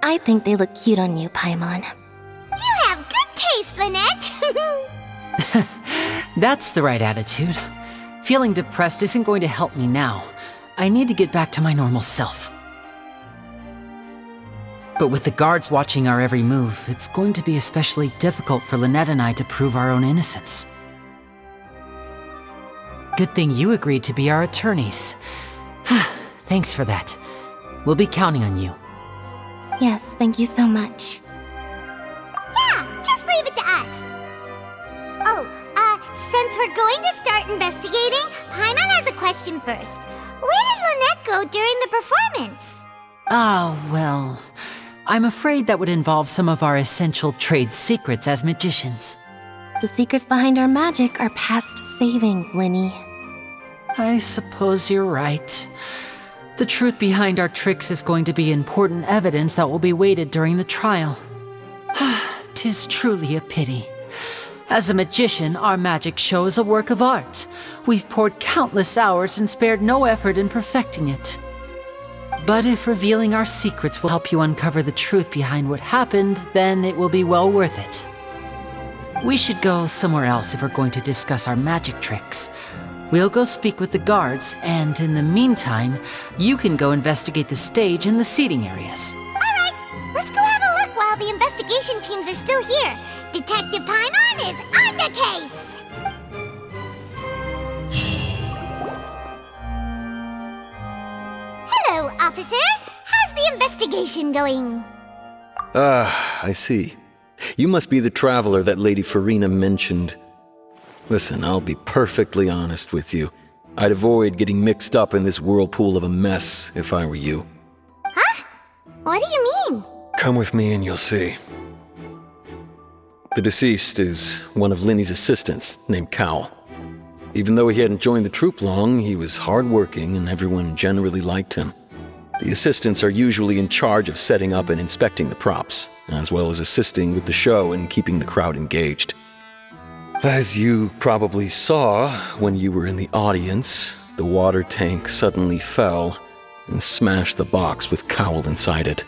I think they look cute on you, Paimon. You have good taste, Lynette! That's the right attitude. Feeling depressed isn't going to help me now. I need to get back to my normal self. But with the guards watching our every move, it's going to be especially difficult for Lynette and I to prove our own innocence. Good thing you agreed to be our attorneys. Thanks for that. We'll be counting on you. Yes, thank you so much. Yeah, just leave it to us. Oh, since we're going to start investigating, Paimon has a question first. Where did Lynette go during the performance? Ah, well, I'm afraid that would involve some of our essential trade secrets as magicians. The secrets behind our magic are past saving, Lyney. I suppose you're right. The truth behind our tricks is going to be important evidence that will be weighted during the trial. 'Tis truly a pity. As a magician, our magic show is a work of art. We've poured countless hours and spared no effort in perfecting it. But if revealing our secrets will help you uncover the truth behind what happened, then it will be well worth it. We should go somewhere else if we're going to discuss our magic tricks. We'll go speak with the guards, and in the meantime, you can go investigate the stage and the seating areas. Alright, let's go have a look while the investigation teams are still here. Detective Paimon is on the case! Hello, officer. How's the investigation going? I see. You must be the traveler that Lady Farina mentioned. Listen, I'll be perfectly honest with you. I'd avoid getting mixed up in this whirlpool of a mess if I were you. Huh? What do you mean? Come with me and you'll see. The deceased is one of Linney's assistants named Cal. Even though he hadn't joined the troupe long, he was hardworking and everyone generally liked him. The assistants are usually in charge of setting up and inspecting the props, as well as assisting with the show and keeping the crowd engaged. As you probably saw when you were in the audience, the water tank suddenly fell and smashed the box with Cowl inside it.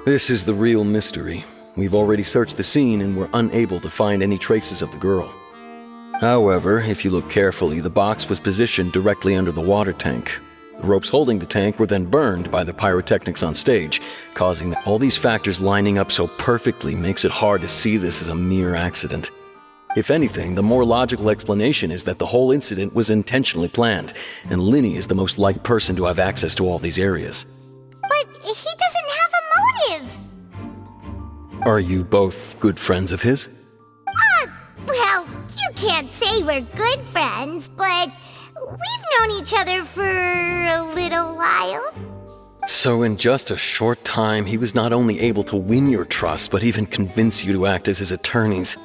This is the real mystery. We've already searched the scene and were unable to find any traces of the girl. However, if you look carefully, the box was positioned directly under the water tank. The ropes holding the tank were then burned by the pyrotechnics on stage, causing all these factors lining up so perfectly makes it hard to see this as a mere accident. If anything, the more logical explanation is that the whole incident was intentionally planned, and Lyney is the most likely person to have access to all these areas. But he doesn't have a motive! Are you both good friends of his? Well, you can't say we're good friends, but we've known each other for a little while. So in just a short time, he was not only able to win your trust, but even convince you to act as his attorneys.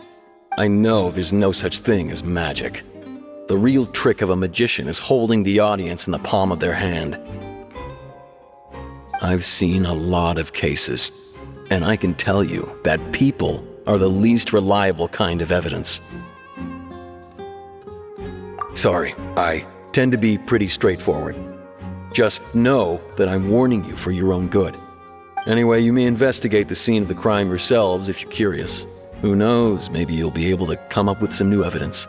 I know there's no such thing as magic. The real trick of a magician is holding the audience in the palm of their hand. I've seen a lot of cases, and I can tell you that people are the least reliable kind of evidence. Sorry, I tend to be pretty straightforward. Just know that I'm warning you for your own good. Anyway, you may investigate the scene of the crime yourselves if you're curious. Who knows, maybe you'll be able to come up with some new evidence.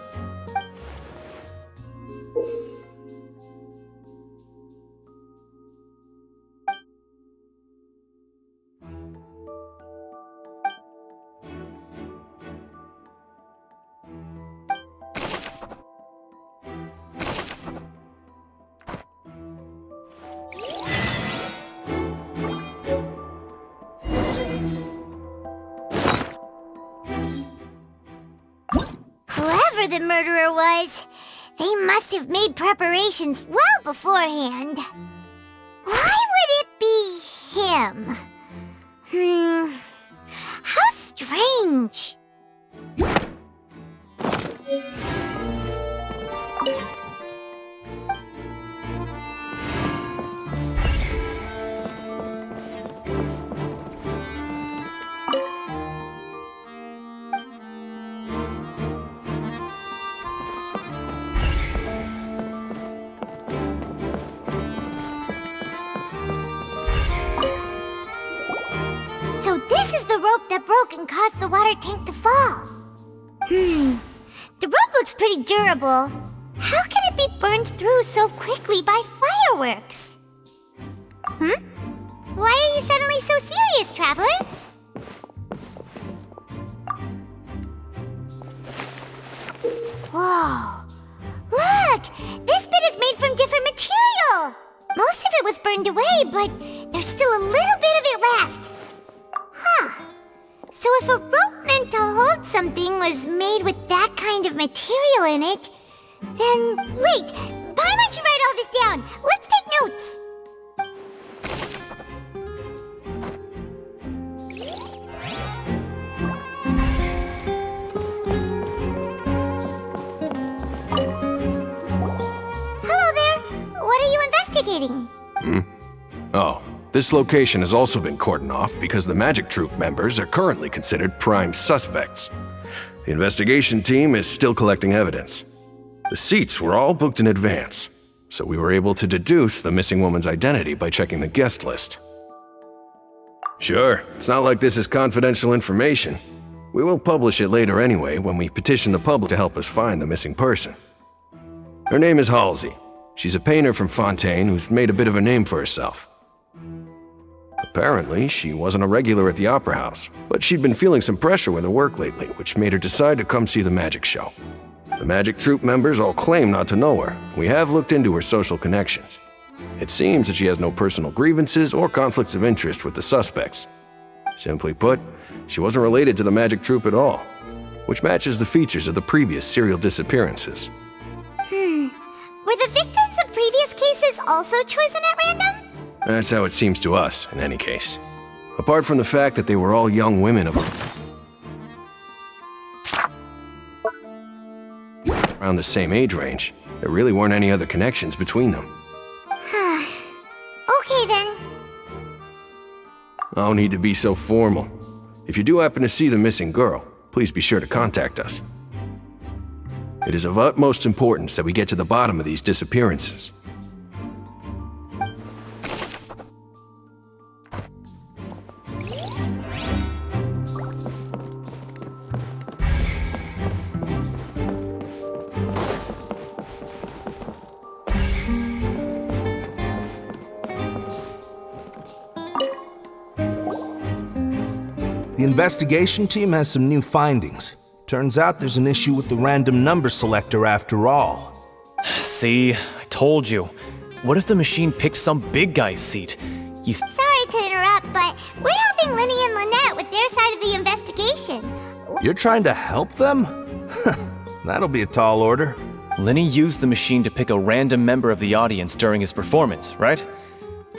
Whoever the murderer was, they must have made preparations well beforehand. Why would it be him? How strange. So this is the rope that broke and caused the water tank to fall. The rope looks pretty durable. How can it be burned through so quickly by fireworks? Why are you suddenly so serious, Traveler? Whoa! Look! This bit is made from different material! Most of it was burned away, but there's still a little bit of it left. So if a rope meant to hold something was made with that kind of material in it, then wait, why don't you write all this down? Let's take notes. Hello there. What are you investigating? Oh, this location has also been cordoned off because the Magic Troupe members are currently considered prime suspects. The investigation team is still collecting evidence. The seats were all booked in advance, so we were able to deduce the missing woman's identity by checking the guest list. Sure, it's not like this is confidential information. We will publish it later anyway when we petition the public to help us find the missing person. Her name is Halsey. She's a painter from Fontaine who's made a bit of a name for herself. Apparently, she wasn't a regular at the Opera House, but she'd been feeling some pressure with her work lately, which made her decide to come see the magic show. The Magic Troupe members all claim not to know her. We have looked into her social connections. It seems that she has no personal grievances or conflicts of interest with the suspects. Simply put, she wasn't related to the Magic Troupe at all, which matches the features of the previous serial disappearances. Were the victims of previous cases also chosen at random? That's how it seems to us, in any case. Apart from the fact that they were all young women of around the same age range, there really weren't any other connections between them. Okay then. No need to be so formal. If you do happen to see the missing girl, please be sure to contact us. It is of utmost importance that we get to the bottom of these disappearances. The investigation team has some new findings. Turns out there's an issue with the random number selector after all. See, I told you. What if the machine picked some big guy's seat? Sorry to interrupt, but we're helping Lyney and Lynette with their side of the investigation. You're trying to help them? That'll be a tall order. Lyney used the machine to pick a random member of the audience during his performance, right?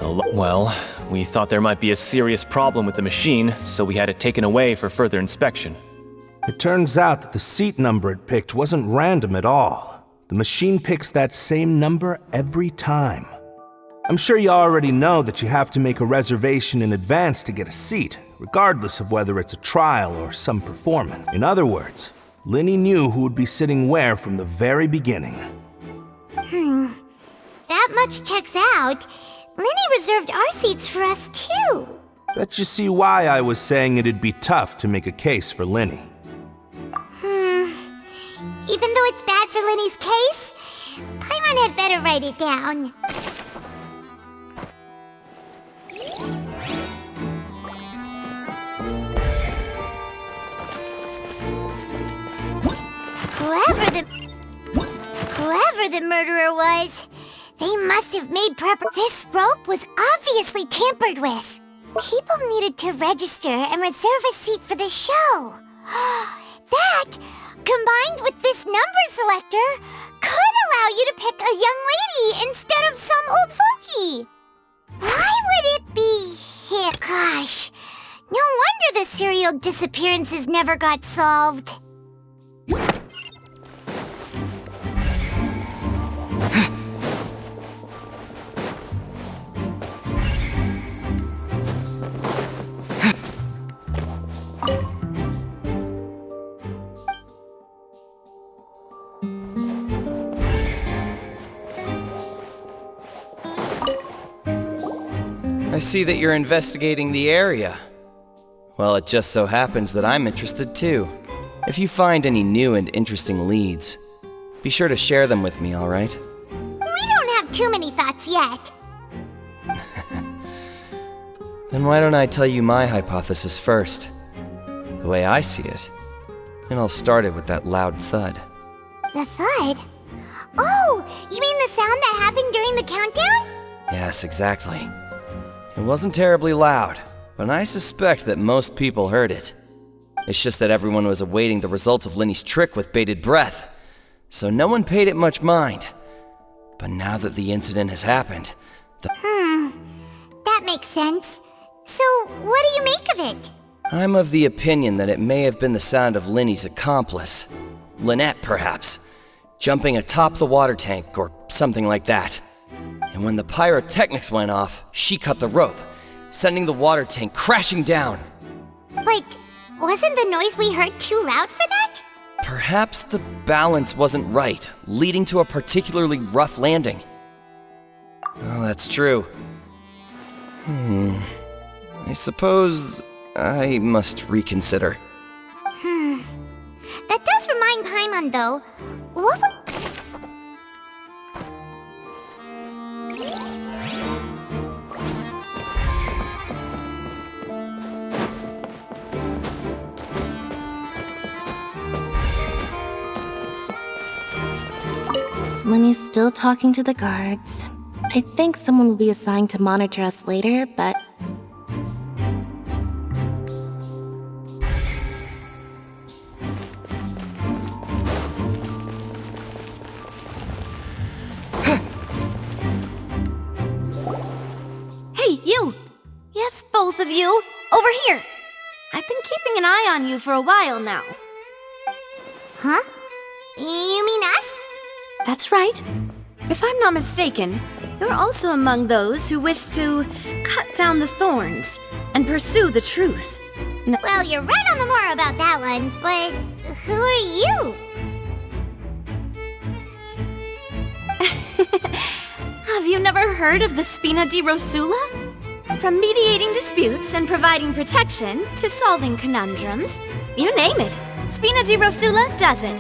Well, we thought there might be a serious problem with the machine, so we had it taken away for further inspection. It turns out that the seat number it picked wasn't random at all. The machine picks that same number every time. I'm sure you already know that you have to make a reservation in advance to get a seat, regardless of whether it's a trial or some performance. In other words, Lyney knew who would be sitting where from the very beginning. That much checks out. Lyney reserved our seats for us too. Bet you see why I was saying it'd be tough to make a case for Lyney. Even though it's bad for Lyney's case, Paimon had better write it down. Whoever the murderer was, they must have made proper. This rope was obviously tampered with. People needed to register and reserve a seat for the show. That, combined with this number selector, could allow you to pick a young lady instead of some old fogey. Why would it be here? Gosh, no wonder the serial disappearances never got solved. I see that you're investigating the area. Well, it just so happens that I'm interested too. If you find any new and interesting leads, be sure to share them with me, all right? We don't have too many thoughts yet. Then why don't I tell you my hypothesis first? The way I see it. And I'll start it with that loud thud. The thud? Oh, you mean the sound that happened during the countdown? Yes, exactly. It wasn't terribly loud, but I suspect that most people heard it. It's just that everyone was awaiting the results of Lyney's trick with bated breath, so no one paid it much mind. But now that the incident has happened, that makes sense. So, what do you make of it? I'm of the opinion that it may have been the sound of Lyney's accomplice. Lynette, perhaps. Jumping atop the water tank or something like that. And when the pyrotechnics went off, she cut the rope, sending the water tank crashing down. But wasn't the noise we heard too loud for that? Perhaps the balance wasn't right, leading to a particularly rough landing. Oh, that's true. I suppose I must reconsider. That does remind Paimon, though. What would... Lyney's still talking to the guards. I think someone will be assigned to monitor us later, but... Hey, you! Yes, both of you! Over here! I've been keeping an eye on you for a while now. Huh? You mean us? That's right. If I'm not mistaken, you're also among those who wish to cut down the thorns and pursue the truth. Well, you're right on the moor about that one, but who are you? Have you never heard of the Spina di Rosula? From mediating disputes and providing protection to solving conundrums, you name it, Spina di Rosula does it.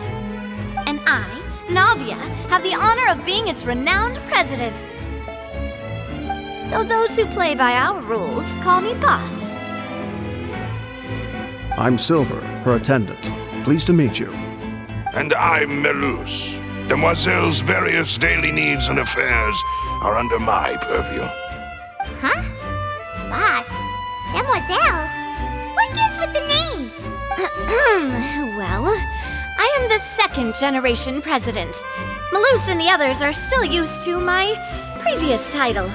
And I, Navia, have the honor of being its renowned president. Though those who play by our rules call me boss. I'm Silver, her attendant. Pleased to meet you. And I'm Melus. Demoiselle's various daily needs and affairs are under my purview. Huh? Boss? Demoiselle? What gives with the names? Well, I am the second generation president. Melus and the others are still used to my previous title.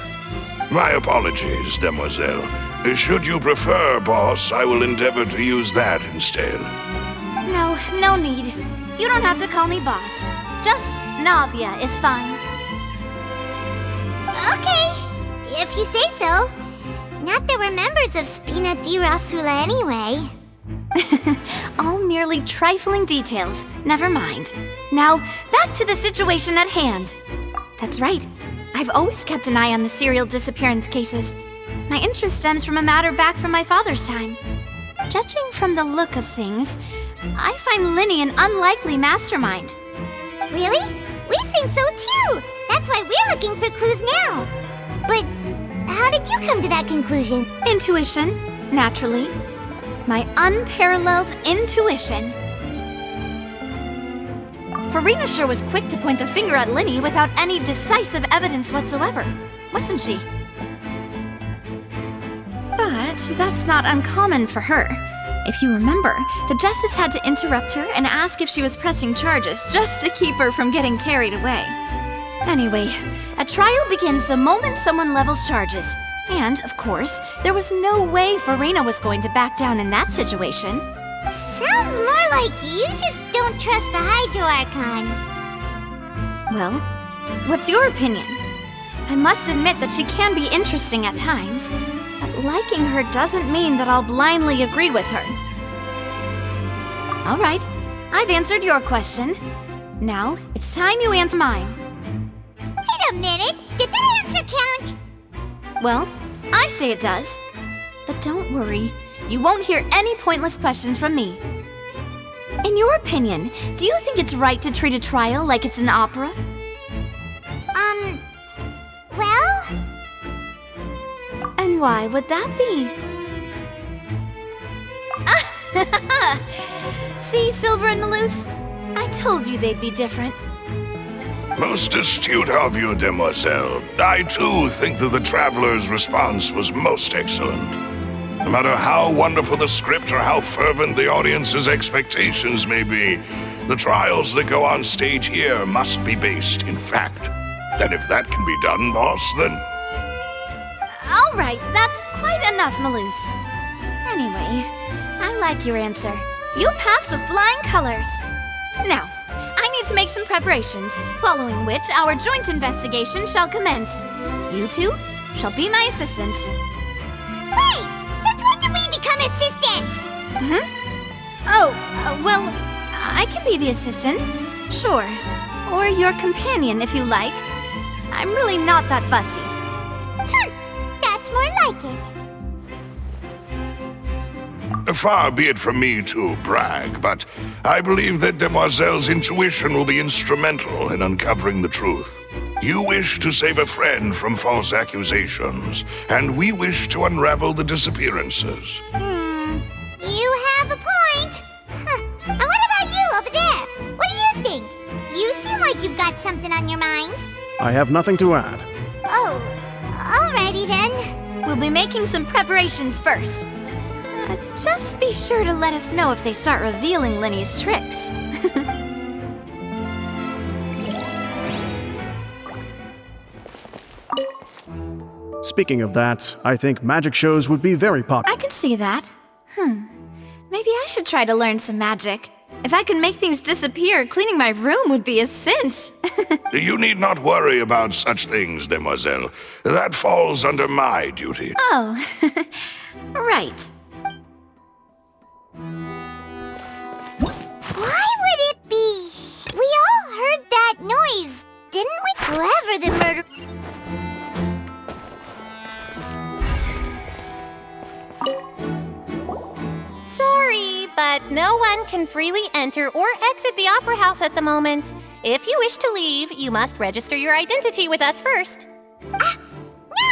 My apologies, Demoiselle. Should you prefer, boss, I will endeavor to use that instead. No need. You don't have to call me boss. Just Navia is fine. Okay, if you say so. Not that we're members of Spina di Rosula anyway. All merely trifling details. Never mind. Now, back to the situation at hand. That's right. I've always kept an eye on the serial disappearance cases. My interest stems from a matter back from my father's time. Judging from the look of things, I find Lyney an unlikely mastermind. Really? We think so too! That's why we're looking for clues now. But how did you come to that conclusion? Intuition, naturally. My unparalleled intuition. Farina sure was quick to point the finger at Lyney without any decisive evidence whatsoever, wasn't she? But that's not uncommon for her. If you remember, the justice had to interrupt her and ask if she was pressing charges just to keep her from getting carried away. Anyway, a trial begins the moment someone levels charges. And, of course, there was no way Farina was going to back down in that situation. Sounds more like you just don't trust the Hydro Archon. Well, what's your opinion? I must admit that she can be interesting at times, but liking her doesn't mean that I'll blindly agree with her. All right, I've answered your question. Now, it's time you answer mine. Wait a minute, did that answer count? Well, I say it does. But don't worry, you won't hear any pointless questions from me. In your opinion, do you think it's right to treat a trial like it's an opera? Well? And why would that be? See, Silver and Melus? I told you they'd be different. Most astute of you, Demoiselle. I, too, think that the Traveler's response was most excellent. No matter how wonderful the script or how fervent the audience's expectations may be, the trials that go on stage here must be based in fact. And if that can be done, boss, then... All right, that's quite enough, Melus. Anyway, I like your answer. You passed with flying colors. Now, I need to make some preparations, following which our joint investigation shall commence. You two shall be my assistants. Wait! Since when did we become assistants? Well, I can be the assistant, sure. Or your companion, if you like. I'm really not that fussy. That's more like it. Far be it from me to brag, but I believe that Demoiselle's intuition will be instrumental in uncovering the truth. You wish to save a friend from false accusations, and we wish to unravel the disappearances. You have a point. And what about you over there? What do you think? You seem like you've got something on your mind. I have nothing to add. Oh, alrighty then. We'll be making some preparations first. Just be sure to let us know if they start revealing Lyney's tricks. Speaking of that, I think magic shows would be very popular. I can see that. Maybe I should try to learn some magic. If I could make things disappear, cleaning my room would be a cinch. You need not worry about such things, demoiselle. That falls under my duty. Oh, right. Why would it be? We all heard that noise, didn't we? Whoever the murder... Sorry, but no one can freely enter or exit the Opera House at the moment. If you wish to leave, you must register your identity with us first. No,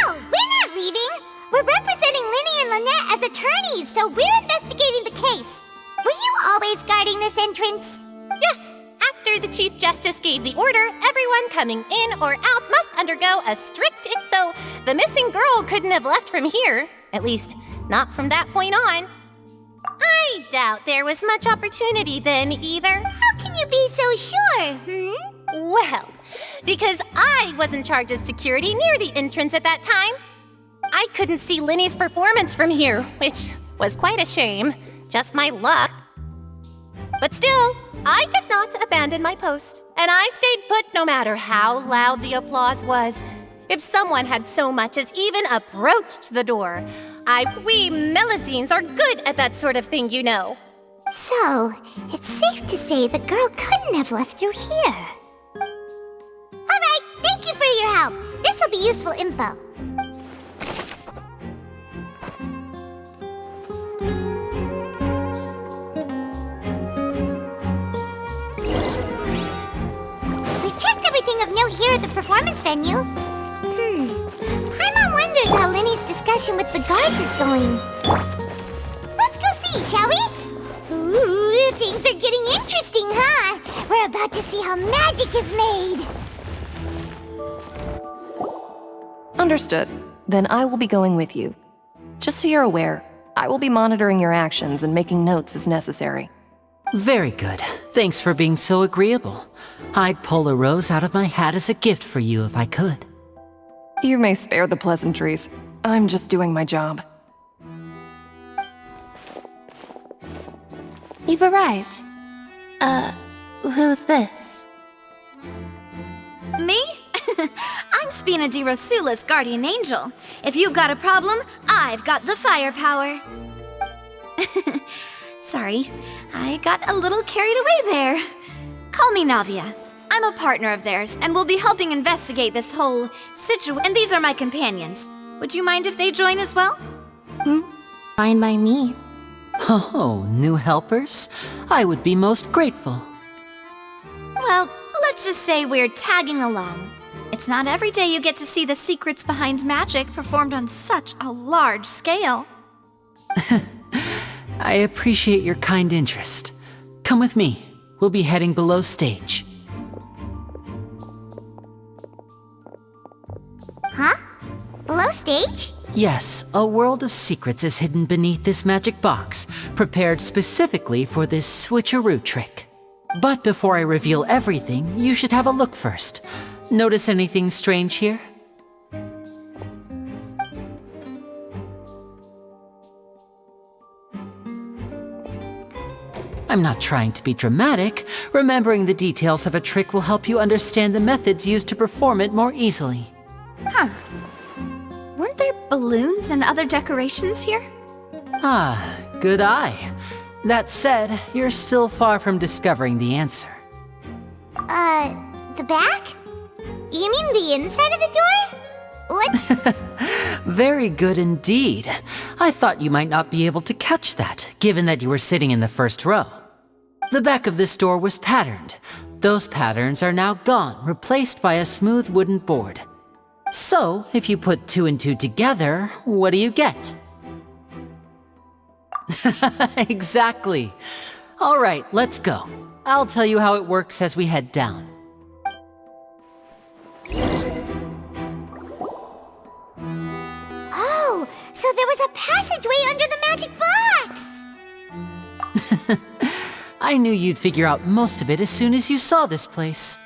we're not leaving. We're representing Lyney and Lynette as attorneys, so we're investigating the case. Were you always guarding this entrance? Yes. After the Chief Justice gave the order, everyone coming in or out must undergo a strict... So the missing girl couldn't have left from here. At least, not from that point on. I doubt there was much opportunity then, either. How can you be so sure, Well, because I was in charge of security near the entrance at that time. I couldn't see Lyney's performance from here, which was quite a shame. Just my luck. But still, I did not abandon my post, and I stayed put no matter how loud the applause was. If someone had so much as even approached the door, we Melusines are good at that sort of thing, you know. So, it's safe to say the girl couldn't have left through here. Alright, thank you for your help. This will be useful info. We've checked everything of note here at the performance venue. Paimon wonders how Lyney's discussion with the guards is going. Let's go see, shall we? Ooh, things are getting interesting, huh? We're about to see how magic is made. Understood. Then I will be going with you. Just so you're aware, I will be monitoring your actions and making notes as necessary. Very good. Thanks for being so agreeable. I'd pull a rose out of my hat as a gift for you if I could. You may spare the pleasantries. I'm just doing my job. You've arrived. Who's this? Me? I'm Spina di Rosula's guardian angel. If you've got a problem, I've got the firepower. Sorry, I got a little carried away there. Call me Navia. I'm a partner of theirs, and will be helping investigate this whole situation. And these are my companions. Would you mind if they join as well? Fine by me. Oh, new helpers? I would be most grateful. Well, let's just say we're tagging along. It's not every day you get to see the secrets behind magic performed on such a large scale. I appreciate your kind interest. Come with me. We'll be heading below stage. Huh? Below stage? Yes, a world of secrets is hidden beneath this magic box, prepared specifically for this switcheroo trick. But before I reveal everything, you should have a look first. Notice anything strange here? I'm not trying to be dramatic. Remembering the details of a trick will help you understand the methods used to perform it more easily. Huh. Weren't there balloons and other decorations here? Ah, good eye. That said, you're still far from discovering the answer. The back? You mean the inside of the door? What? Very good indeed. I thought you might not be able to catch that, given that you were sitting in the first row. The back of this door was patterned. Those patterns are now gone, replaced by a smooth wooden board. So, if you put 2 and 2 together, what do you get? Exactly. All right, let's go. I'll tell you how it works as we head down. Oh, so there was a passageway under the magic box! I knew you'd figure out most of it as soon as you saw this place.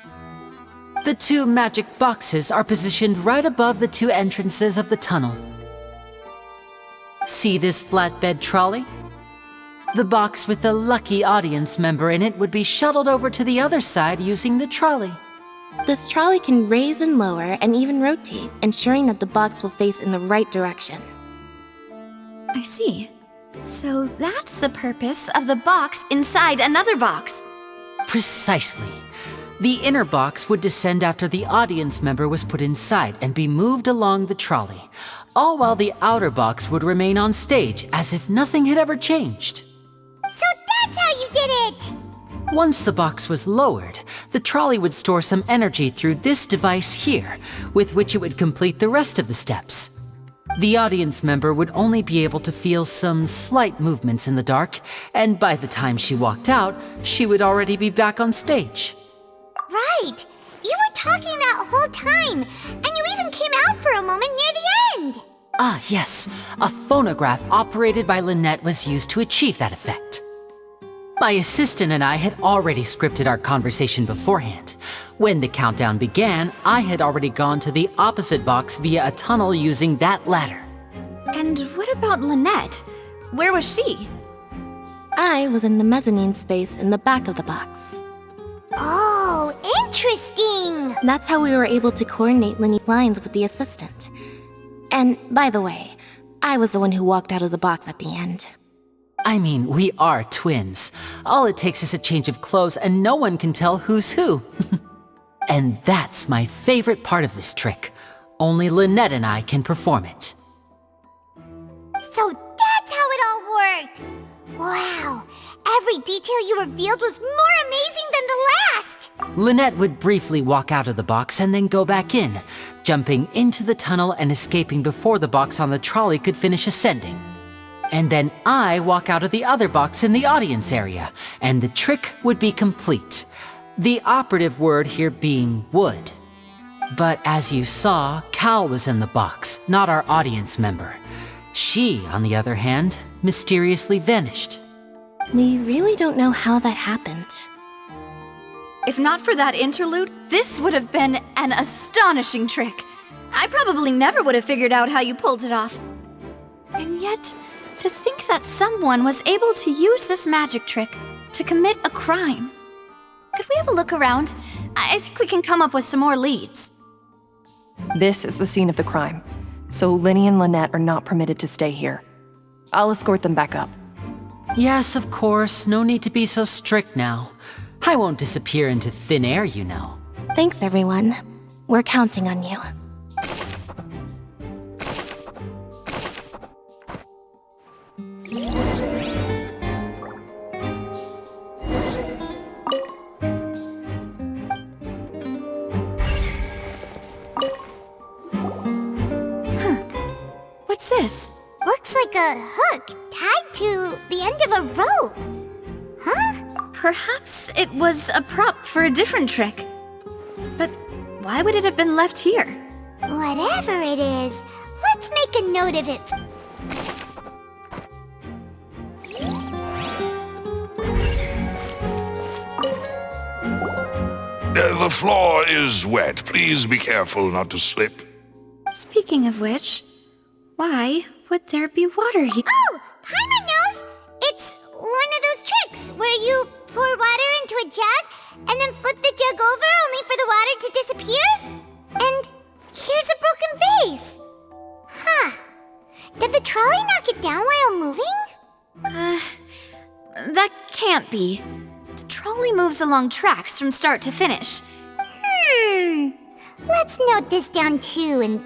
The 2 magic boxes are positioned right above the 2 entrances of the tunnel. See this flatbed trolley? The box with the lucky audience member in it would be shuttled over to the other side using the trolley. This trolley can raise and lower and even rotate, ensuring that the box will face in the right direction. I see. So that's the purpose of the box inside another box. Precisely. The inner box would descend after the audience member was put inside and be moved along the trolley, all while the outer box would remain on stage as if nothing had ever changed. So that's how you did it! Once the box was lowered, the trolley would store some energy through this device here, with which it would complete the rest of the steps. The audience member would only be able to feel some slight movements in the dark, and by the time she walked out, she would already be back on stage. Right! You were talking that whole time, and you even came out for a moment near the end! Ah, yes. A phonograph operated by Lynette was used to achieve that effect. My assistant and I had already scripted our conversation beforehand. When the countdown began, I had already gone to the opposite box via a tunnel using that ladder. And what about Lynette? Where was she? I was in the mezzanine space in the back of the box. Oh, interesting! That's how we were able to coordinate Lyney's lines with the assistant. And, by the way, I was the one who walked out of the box at the end. I mean, we are twins. All it takes is a change of clothes and no one can tell who's who. And that's my favorite part of this trick. Only Lynette and I can perform it. So that's how it all worked! Wow! Every detail you revealed was more amazing than the last! Lynette would briefly walk out of the box and then go back in, jumping into the tunnel and escaping before the box on the trolley could finish ascending. And then I walk out of the other box in the audience area, and the trick would be complete. The operative word here being would. But as you saw, Cal was in the box, not our audience member. She, on the other hand, mysteriously vanished. We really don't know how that happened. If not for that interlude, this would have been an astonishing trick. I probably never would have figured out how you pulled it off. And yet, to think that someone was able to use this magic trick to commit a crime. Could we have a look around? I think we can come up with some more leads. This is the scene of the crime, so Lyney and Lynette are not permitted to stay here. I'll escort them back up. Yes, of course. No need to be so strict now. I won't disappear into thin air, you know. Thanks, everyone. We're counting on you. What's this? Looks like a hook tied to the end of a rope. Huh? Perhaps it was a prop for a different trick. But why would it have been left here? Whatever it is, let's make a note of it. The floor is wet. Please be careful not to slip. Speaking of which, why would there be water here? Oh, Paimon knows! It's one of those tricks where you pour water into a jug and then flip the jug over only for the water to disappear? And here's a broken vase. Huh. Did the trolley knock it down while moving? That can't be. The trolley moves along tracks from start to finish. Let's note this down too and...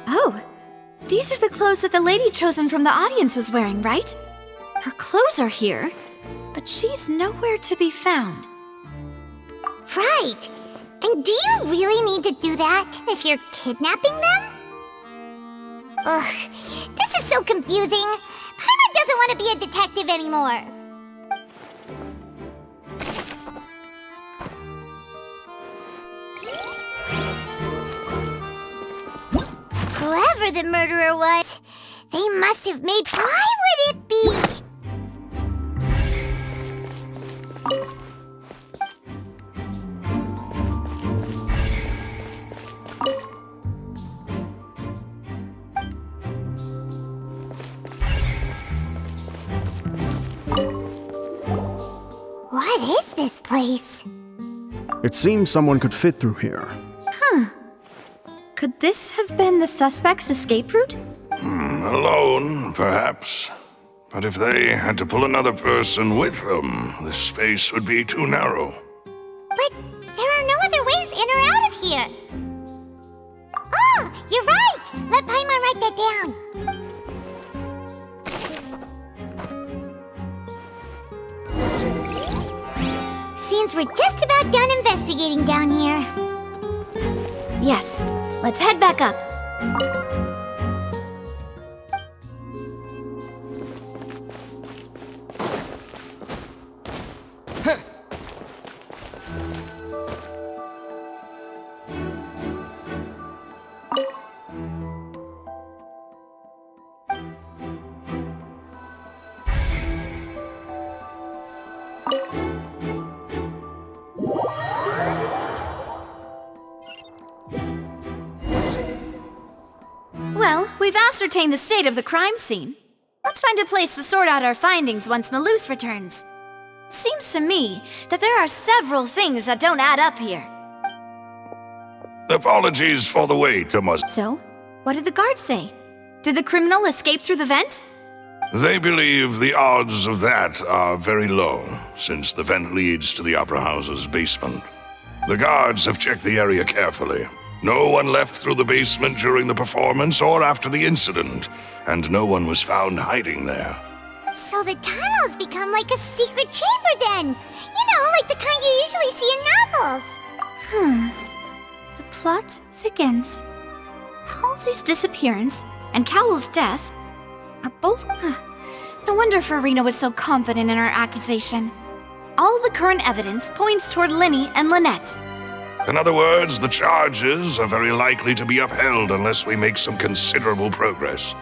Oh, these are the clothes that the lady chosen from the audience was wearing, right? Her clothes are here, but she's nowhere to be found. Right. And do you really need to do that if you're kidnapping them? Ugh, this is so confusing. Paimon doesn't want to be a detective anymore. Whoever the murderer was, they must have made... Why would it be? What is this place? It seems someone could fit through here. Huh. Could this have been the suspect's escape route? Alone, perhaps. But if they had to pull another person with them, the space would be too narrow. But there are no other ways in or out of here. Oh, you're right! Let Paimon write that down. Seems we're just about done investigating down here. Yes, let's head back up. Well, we've ascertained the state of the crime scene. Let's find a place to sort out our findings once Malus returns. It seems to me that there are several things that don't add up here. Apologies for the wait, Mademoiselle. So, what did the guards say? Did the criminal escape through the vent? They believe the odds of that are very low, since the vent leads to the Opera House's basement. The guards have checked the area carefully. No one left through the basement during the performance or after the incident, and no one was found hiding there. So the tunnels become like a secret chamber then! You know, like the kind you usually see in novels! The plot thickens. Halsey's disappearance and Cowell's death are both... No wonder Farina was so confident in our accusation. All the current evidence points toward Lyney and Lynette. In other words, the charges are very likely to be upheld unless we make some considerable progress.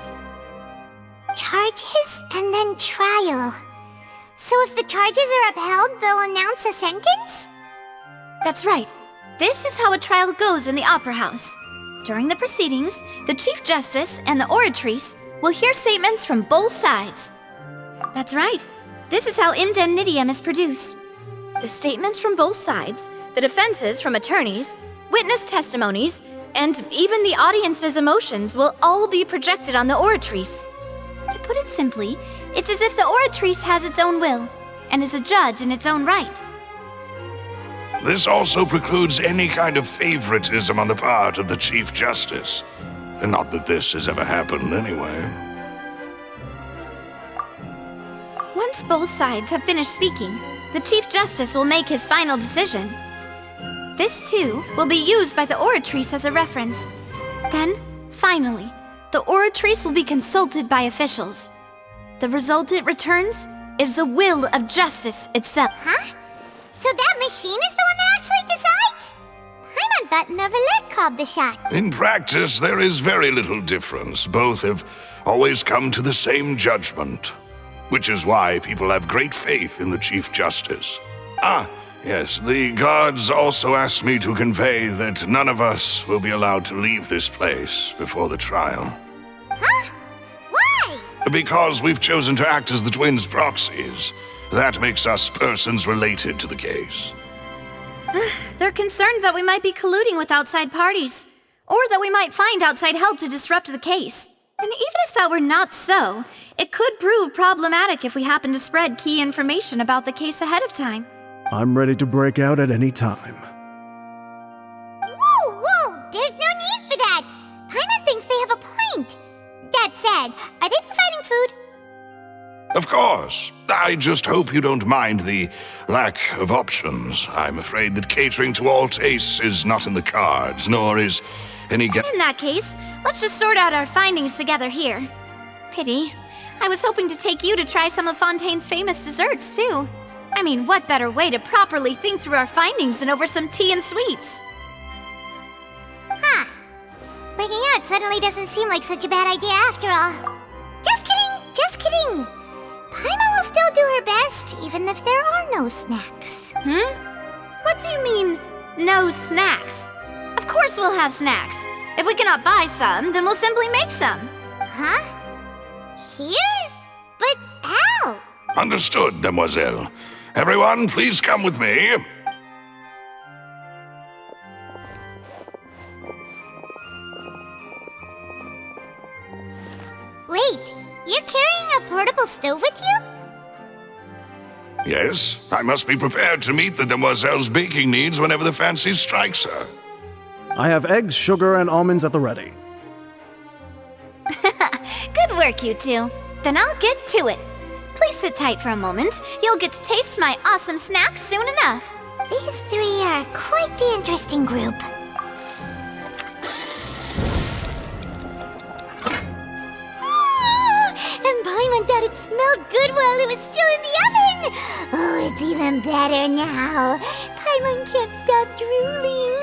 Charges and then trial. So if the charges are upheld, they'll announce a sentence? That's right. This is how a trial goes in the Opera House. During the proceedings, the Chief Justice and the Oratrice will hear statements from both sides. That's right. This is how indemnitium is produced. The statements from both sides, the defenses from attorneys, witness testimonies, and even the audience's emotions will all be projected on the Oratrice. To put it simply, it's as if the Oratrice has its own will and is a judge in its own right. This also precludes any kind of favoritism on the part of the Chief Justice. And not that this has ever happened anyway. Once both sides have finished speaking, the Chief Justice will make his final decision. This, too, will be used by the Oratrice as a reference. Then, finally, the Oratrice will be consulted by officials. The result it returns is the will of justice itself. Huh? So that machine is the one that actually decides? Paimon thought Neuvillette called the shot. In practice, there is very little difference. Both have always come to the same judgment. Which is why people have great faith in the Chief Justice. Yes, the guards also asked me to convey that none of us will be allowed to leave this place before the trial. Huh? Why? Because we've chosen to act as the twins' proxies. That makes us persons related to the case. They're concerned that we might be colluding with outside parties, or that we might find outside help to disrupt the case. And even if that were not so, it could prove problematic if we happen to spread key information about the case ahead of time. I'm ready to break out at any time. Whoa! There's no need for that! Paimon thinks they have a point. That said, are they providing food? Of course. I just hope you don't mind the lack of options. I'm afraid that catering to all tastes is not in the cards, nor is any In that case, let's just sort out our findings together here. Pity. I was hoping to take you to try some of Fontaine's famous desserts, too. I mean, what better way to properly think through our findings than over some tea and sweets? Huh. Breaking out suddenly doesn't seem like such a bad idea after all. Just kidding! Paimon will still do her best, even if there are no snacks. What do you mean, no snacks? Of course we'll have snacks. If we cannot buy some, then we'll simply make some. Huh? Here? But how? Understood, Mademoiselle. Everyone, please come with me. Wait, you're carrying a portable stove with you? Yes, I must be prepared to meet the demoiselle's baking needs whenever the fancy strikes her. I have eggs, sugar, and almonds at the ready. Good work, you two. Then I'll get to it. Please sit tight for a moment. You'll get to taste my awesome snack soon enough. These three are quite the interesting group. And Paimon thought it smelled good while it was still in the oven. Oh, it's even better now. Paimon can't stop drooling.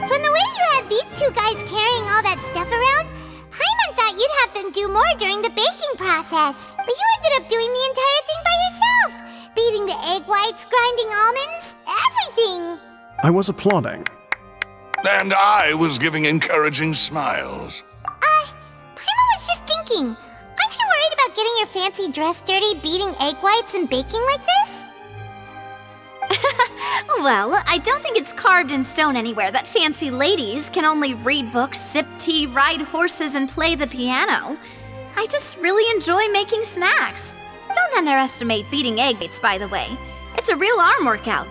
From the way you had these two guys carrying all that stuff around, Paimon thought you'd have them do more during the baking process. But you ended up doing the entire thing by yourself. Beating the egg whites, grinding almonds, everything. I was applauding. And I was giving encouraging smiles. Paimon was just thinking, aren't you worried about getting your fancy dress dirty beating egg whites and baking like this? Well, I don't think it's carved in stone anywhere that fancy ladies can only read books, sip tea, ride horses, and play the piano. I just really enjoy making snacks. Don't underestimate beating egg whites, by the way. It's a real arm workout.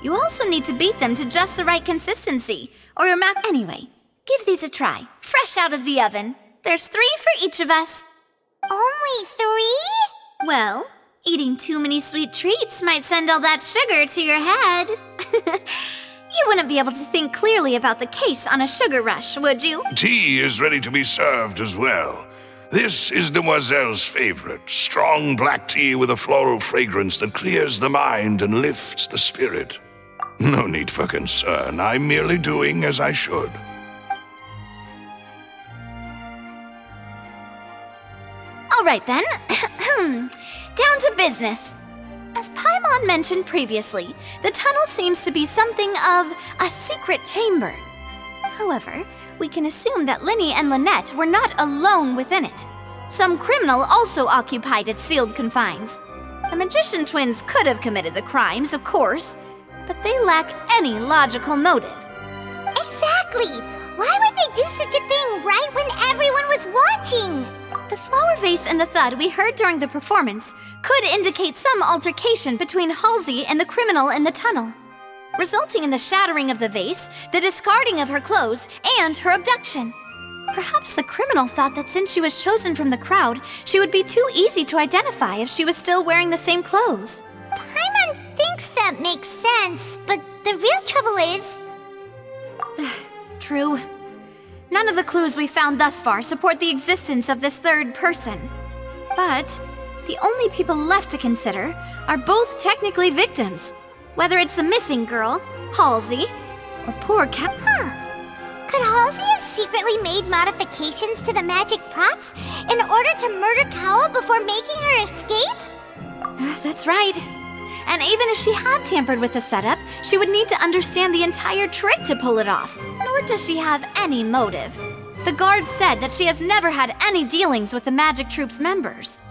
You also need to beat them to just the right consistency, or your mac. Anyway, give these a try. Fresh out of the oven. There's 3 for each of us. Only 3? Well, eating too many sweet treats might send all that sugar to your head. You wouldn't be able to think clearly about the case on a sugar rush, would you? Tea is ready to be served as well. This is Demoiselle's favorite, strong black tea with a floral fragrance that clears the mind and lifts the spirit. No need for concern, I'm merely doing as I should. All right then, down to business. As Paimon mentioned previously, the tunnel seems to be something of a secret chamber. However, we can assume that Lyney and Lynette were not alone within it. Some criminal also occupied its sealed confines. The magician twins could have committed the crimes, of course, but they lack any logical motive. Exactly! Why would they do such a thing right when everyone was watching? The flower vase and the thud we heard during the performance could indicate some altercation between Halsey and the criminal in the tunnel, resulting in the shattering of the vase, the discarding of her clothes, and her abduction. Perhaps the criminal thought that since she was chosen from the crowd, she would be too easy to identify if she was still wearing the same clothes. Paimon thinks that makes sense, but the real trouble is... True. None of the clues we found thus far support the existence of this third person. But the only people left to consider are both technically victims, whether it's the missing girl, Halsey, or poor Cap. Could Halsey have secretly made modifications to the magic props in order to murder Cowell before making her escape? That's right. And even if she had tampered with the setup, she would need to understand the entire trick to pull it off. Nor does she have any motive. The guards said that she has never had any dealings with the magic troop's members.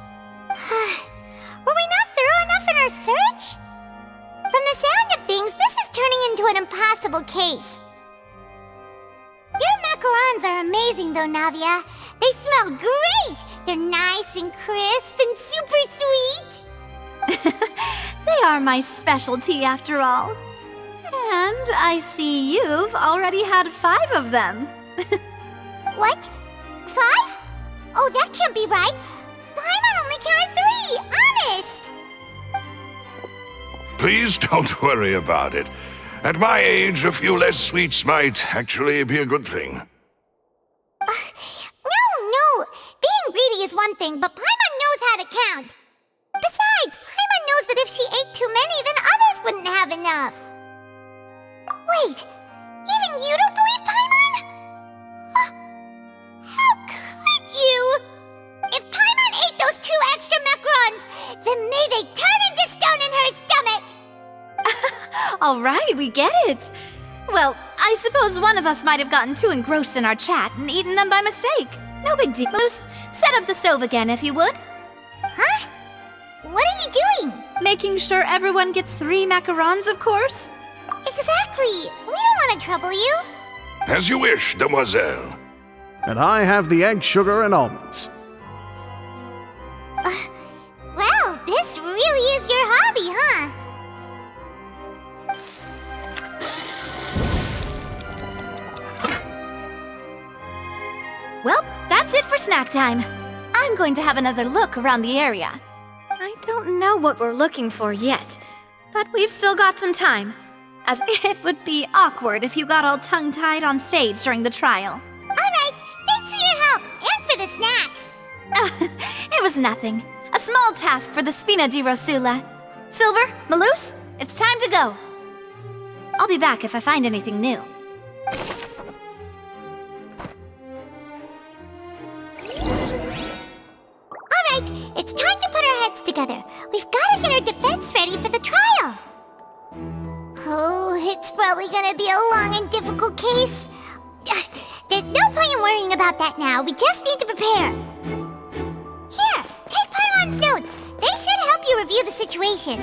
Were we not thorough enough in our search? From the sound of things, this is turning into an impossible case. Your macarons are amazing though, Navia. They smell great! They're nice and crisp and super sweet! They are my specialty after all. And I see you've already had 5 of them. What? 5? Oh, that can't be right. Paimon only counted 3, honest! Please don't worry about it. At my age, a few less sweets might actually be a good thing. No. Being greedy is one thing, but Paimon knows how to count. Besides, Paimon knows that if she ate too many, then others wouldn't have enough. Wait, even you don't believe Paimon? How could you? If Paimon ate those 2 extra macarons, then may they turn into stone in her stomach! All right, we get it. Well, I suppose one of us might have gotten too engrossed in our chat and eaten them by mistake. No big deal. Luce, set up the stove again if you would. Huh? What are you doing? Making sure everyone gets 3 macarons, of course. Exactly. We don't want to trouble you. As you wish, demoiselle. And I have the egg, sugar, and almonds. Well, this really is your hobby, huh? Well, that's it for snack time. I'm going to have another look around the area. I don't know what we're looking for yet, but we've still got some time, as it would be awkward if you got all tongue-tied on stage during the trial. All right, thanks for your help and for the snacks. It was nothing. A small task for the Spina di Rosula. Silver, Maloose, it's time to go. I'll be back if I find anything new. All right, it's time to put our heads together. We've got to get our defense ready for the trial. Oh, it's probably gonna be a long and difficult case. There's no point in worrying about that now. We just need to prepare. Here, take Paimon's notes. They should help you review the situation.